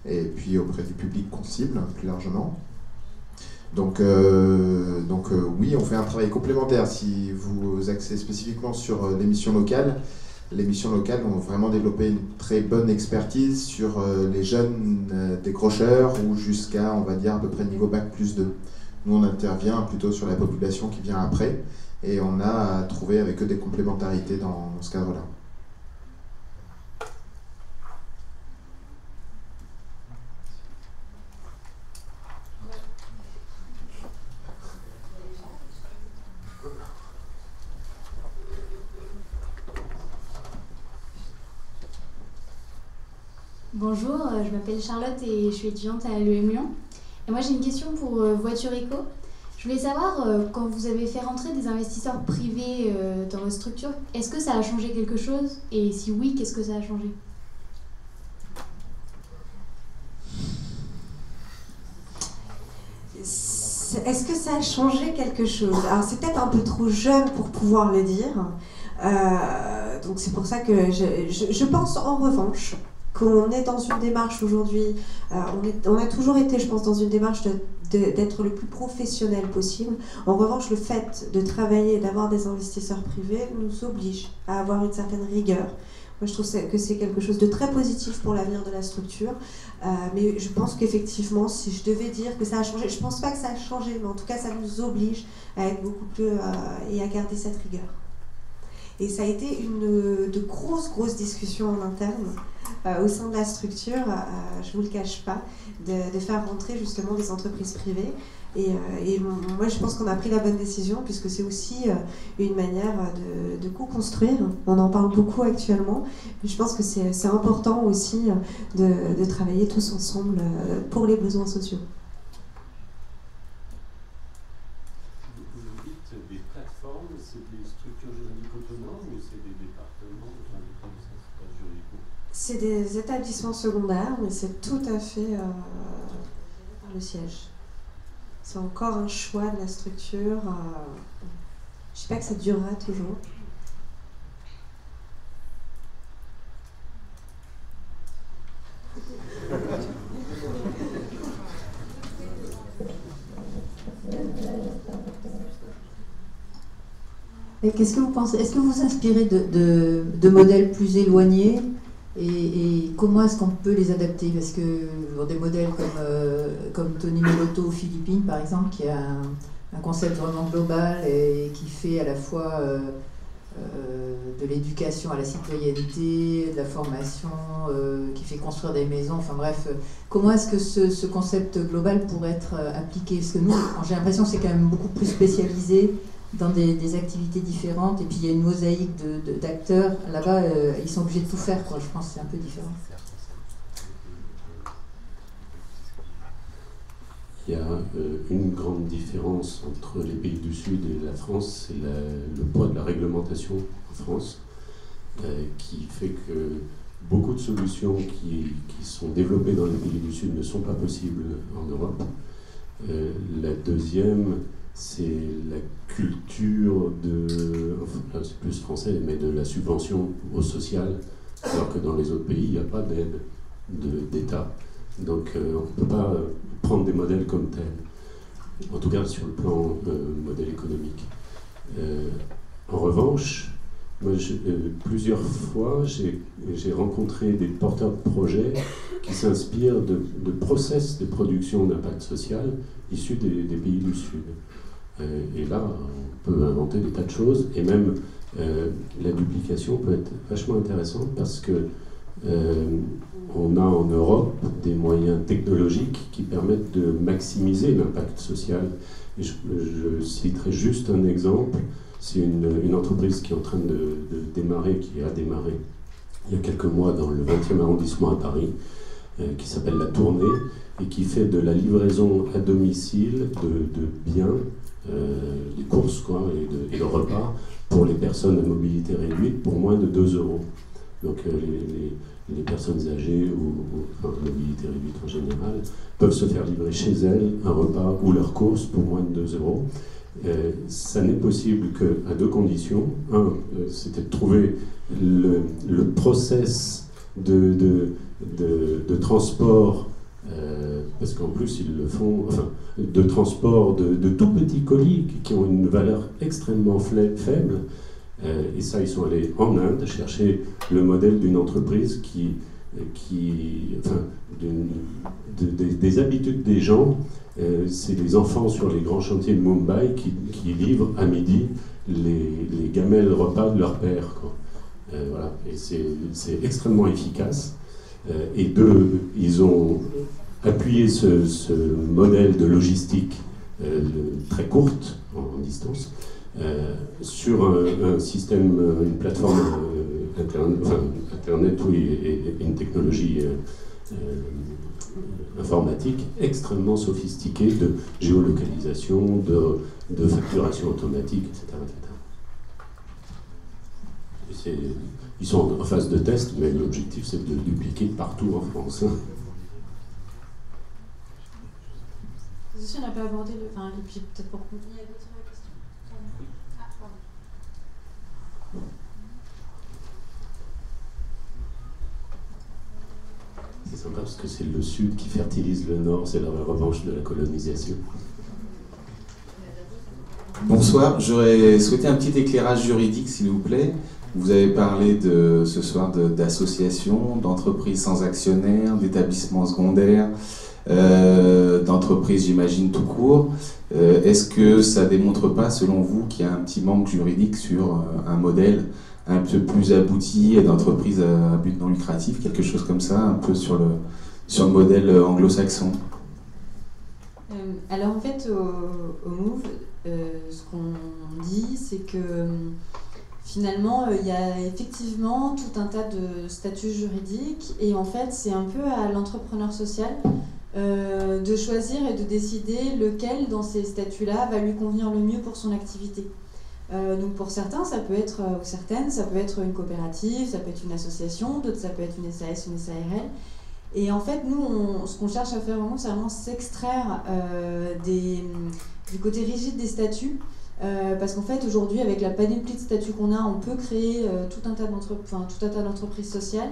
et puis auprès du public qu'on cible plus largement. Donc oui, on fait un travail complémentaire. Si vous axez spécifiquement sur les missions locales, les missions locales ont vraiment développé une très bonne expertise sur les jeunes décrocheurs ou jusqu'à, on va dire, à peu près niveau bac plus 2. Nous, on intervient plutôt sur la population qui vient après et on a trouvé avec eux des complémentarités dans ce cadre-là. Bonjour, je m'appelle Charlotte et je suis étudiante à l'EM Lyon. Et moi j'ai une question pour Voiture Éco. Je voulais savoir, quand vous avez fait rentrer des investisseurs privés dans votre structure, est-ce que ça a changé quelque chose? Et si oui, qu'est-ce que ça a changé? Est-ce que ça a changé quelque chose? Alors c'est peut-être un peu trop jeune pour pouvoir le dire. Donc c'est pour ça que je pense en revanche qu'on est dans une démarche aujourd'hui, on a toujours été, je pense, dans une démarche d'être le plus professionnel possible. En revanche, le fait de travailler et d'avoir des investisseurs privés nous oblige à avoir une certaine rigueur. Moi, je trouve que c'est quelque chose de très positif pour l'avenir de la structure. Mais je pense qu'effectivement, si je devais dire que ça a changé, je ne pense pas que ça a changé, mais en tout cas, ça nous oblige à être beaucoup plus et à garder cette rigueur. Et ça a été de grosses discussions en interne au sein de la structure, je ne vous le cache pas, de faire rentrer justement des entreprises privées. Et moi, je pense qu'on a pris la bonne décision, puisque c'est aussi une manière de co-construire. On en parle beaucoup actuellement, mais je pense que c'est important aussi de travailler tous ensemble pour les besoins sociaux. Vous dites des plateformes, c'est des structures juridiques autonomes ou c'est des départements, enfin, comme ça, c'est pas juridique? C'est des établissements secondaires, mais c'est tout à fait par le siège. C'est encore un choix de la structure. Je ne sais pas que ça durera toujours. Et qu'est-ce que vous pensez? Est-ce que vous vous inspirez de modèles plus éloignés et comment est-ce qu'on peut les adapter? Parce que des modèles comme Tony Meloto aux Philippines, par exemple, qui a un concept vraiment global et qui fait à la fois de l'éducation à la citoyenneté, de la formation, qui fait construire des maisons, enfin bref, comment est-ce que ce concept global pourrait être appliqué? Parce que nous, j'ai l'impression que c'est quand même beaucoup plus spécialisé dans des activités différentes, et puis il y a une mosaïque d'acteurs. Là-bas, ils sont obligés de tout faire, quoi. Je pense que c'est un peu différent. Il y a une grande différence entre les pays du Sud et la France, c'est le poids de la réglementation en France, qui fait que beaucoup de solutions qui sont développées dans les pays du Sud ne sont pas possibles en Europe. La deuxième, c'est la culture enfin, c'est plus français, mais de la subvention au social, alors que dans les autres pays, il n'y a pas d'aide d'État. Donc on ne peut pas prendre des modèles comme tels, en tout cas sur le plan modèle économique. En revanche, moi, plusieurs fois, j'ai rencontré des porteurs de projets qui s'inspirent de process de production d'impact social issus des pays du Sud. Et là, on peut inventer des tas de choses, et même la duplication peut être vachement intéressante parce que on a en Europe des moyens technologiques qui permettent de maximiser l'impact social. Et je citerai juste un exemple. C'est une entreprise qui est en train de démarrer, qui a démarré il y a quelques mois dans le 20e arrondissement à Paris, qui s'appelle La Tournée, et qui fait de la livraison à domicile de biens, des courses quoi, et de repas pour les personnes à mobilité réduite pour moins de 2 €. Donc les personnes âgées ou enfin, mobilité réduite en général peuvent se faire livrer chez elles un repas ou leurs courses pour moins de 2 €. Ça n'est possible qu'à 2 conditions. Un, c'était de trouver le process de transport, parce qu'en plus ils le font, enfin, de transport de tout petits colis qui ont une valeur extrêmement faible. Et ça, ils sont allés en Inde chercher le modèle d'une entreprise des habitudes des gens. C'est des enfants sur les grands chantiers de Mumbai qui livrent à midi les gamelles repas de leur père, quoi. Voilà. Et c'est extrêmement efficace. Ils ont appuyé ce modèle de logistique très courte en distance sur un système, une plateforme Internet, oui, et une technologie informatique extrêmement sophistiquée de géolocalisation, de facturation automatique, etc. Ils sont en phase de test, mais l'objectif c'est de le dupliquer partout en France. On n'a pas abordé le. Enfin, et puis peut-être pour continuer. C'est sympa parce que c'est le Sud qui fertilise le Nord, c'est la revanche de la colonisation. Bonsoir, j'aurais souhaité un petit éclairage juridique s'il vous plaît. Vous avez parlé ce soir d'associations, d'entreprises sans actionnaires, d'établissements secondaires, d'entreprises j'imagine tout court. Est-ce que ça ne démontre pas selon vous qu'il y a un petit manque juridique sur un modèle un peu plus abouti d'entreprise à but non lucratif, quelque chose comme ça, un peu sur le modèle anglo-saxon? Alors en fait, au MOVE, ce qu'on dit, c'est que finalement, il y a effectivement tout un tas de statuts juridiques et en fait, c'est un peu à l'entrepreneur social de choisir et de décider lequel dans ces statuts-là va lui convenir le mieux pour son activité. Donc pour certains, ça peut être, ou certaines, ça peut être une coopérative, ça peut être une association, d'autres ça peut être une SAS, une SARL. Et en fait, nous, ce qu'on cherche à faire vraiment, c'est vraiment s'extraire du côté rigide des statuts. Parce qu'en fait, aujourd'hui, avec la panoplie de statuts qu'on a, on peut créer tout un tas d'entreprises sociales.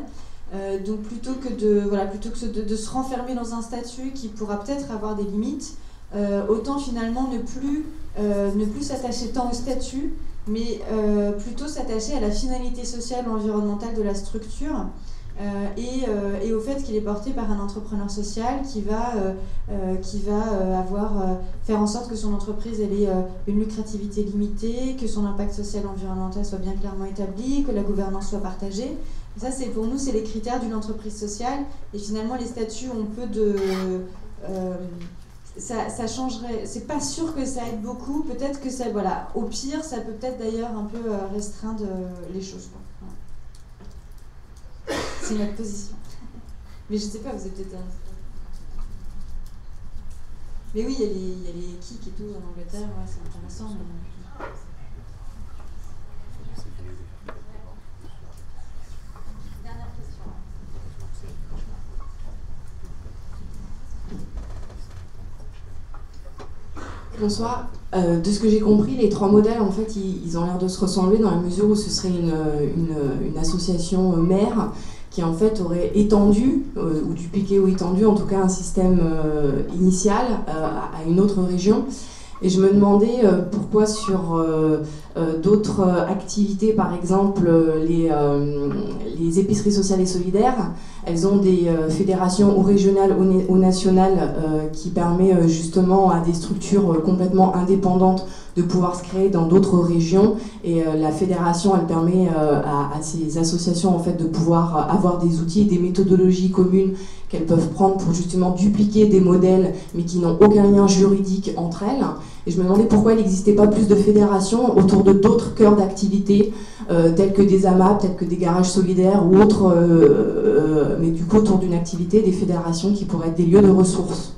Donc plutôt que de se renfermer dans un statut qui pourra peut-être avoir des limites, autant finalement ne plus s'attacher tant au statut, mais plutôt s'attacher à la finalité sociale ou environnementale de la structure et au fait qu'il est porté par un entrepreneur social qui va faire en sorte que son entreprise ait une lucrativité limitée, que son impact social et environnemental soit bien clairement établi, que la gouvernance soit partagée. Et ça, pour nous, c'est les critères d'une entreprise sociale. Et finalement, les statuts ont peu de... ça changerait, c'est pas sûr que ça aide beaucoup, peut-être que ça, voilà, au pire, ça peut peut-être d'ailleurs un peu restreindre les choses, quoi. Voilà. C'est notre position. Mais je sais pas, vous êtes peut-être... Mais oui, il y a les kicks et tout en Angleterre, ouais, c'est intéressant, mais... Bonsoir. De ce que j'ai compris, les trois modèles, en fait, ils ont l'air de se ressembler dans la mesure où ce serait une association mère qui, en fait, aurait étendu, ou dupliqué ou étendu, en tout cas, un système initial à une autre région. Et je me demandais pourquoi sur d'autres activités, par exemple les épiceries sociales et solidaires, elles ont des fédérations ou régionales ou nationales qui permet justement à des structures complètement indépendantes de pouvoir se créer dans d'autres régions. Et la fédération, elle permet à ces associations en fait, de pouvoir avoir des outils et des méthodologies communes qu'elles peuvent prendre pour justement dupliquer des modèles mais qui n'ont aucun lien juridique entre elles. Et je me demandais pourquoi il n'existait pas plus de fédérations autour de d'autres cœurs d'activité tels que des AMAP, tels que des garages solidaires ou autres, mais du coup autour d'une activité, des fédérations qui pourraient être des lieux de ressources.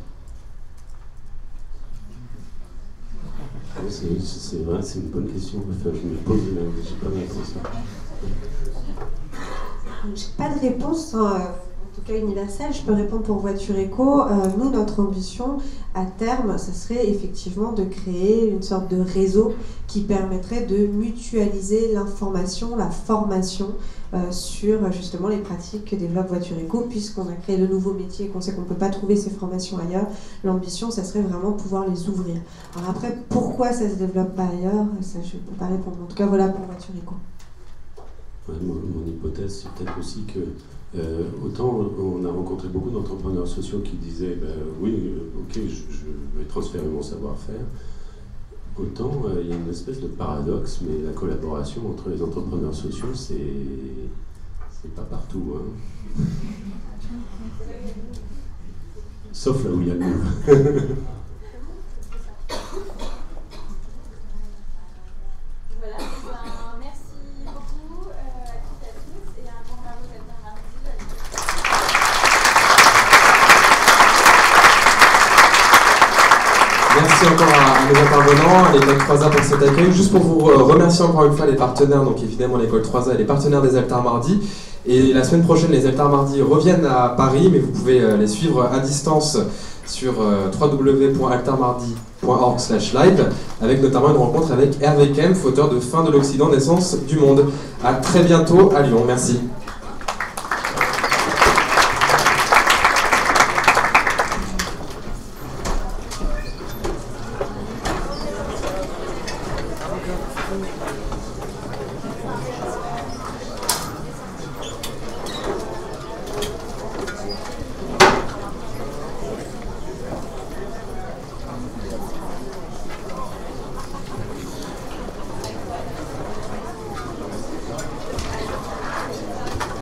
C'est vrai, c'est une bonne question. Enfin, je me pose, j'ai pas de réponse. J'ai pas de réponse. tout cas universelle. Je peux répondre pour Voiture Éco. Nous, notre ambition, à terme, ça serait effectivement de créer une sorte de réseau qui permettrait de mutualiser l'information, la formation sur justement les pratiques que développe Voiture Éco, puisqu'on a créé de nouveaux métiers et qu'on sait qu'on ne peut pas trouver ces formations ailleurs. L'ambition, ça serait vraiment pouvoir les ouvrir. Alors après, pourquoi ça se développe pas ailleurs, ça je ne peux pas répondre. En tout cas, voilà pour Voiture Éco. Ouais, mon hypothèse, c'est peut-être aussi que autant on a rencontré beaucoup d'entrepreneurs sociaux qui disaient oui, ok, je vais transférer mon savoir-faire. Autant il y a une espèce de paradoxe, mais la collaboration entre les entrepreneurs sociaux, c'est pas partout. Hein. Sauf là où il y a le mur. Merci encore à nos intervenants, à l'école 3A pour cet accueil. Juste pour vous remercier encore une fois les partenaires, donc évidemment l'école 3A et les partenaires des Altars Mardi. Et la semaine prochaine, les Altars Mardi reviennent à Paris, mais vous pouvez les suivre à distance sur www.altarmardi.org/live, avec notamment une rencontre avec Hervé Kempf, auteur de Fin de l'Occident, naissance du monde. À très bientôt à Lyon. Merci.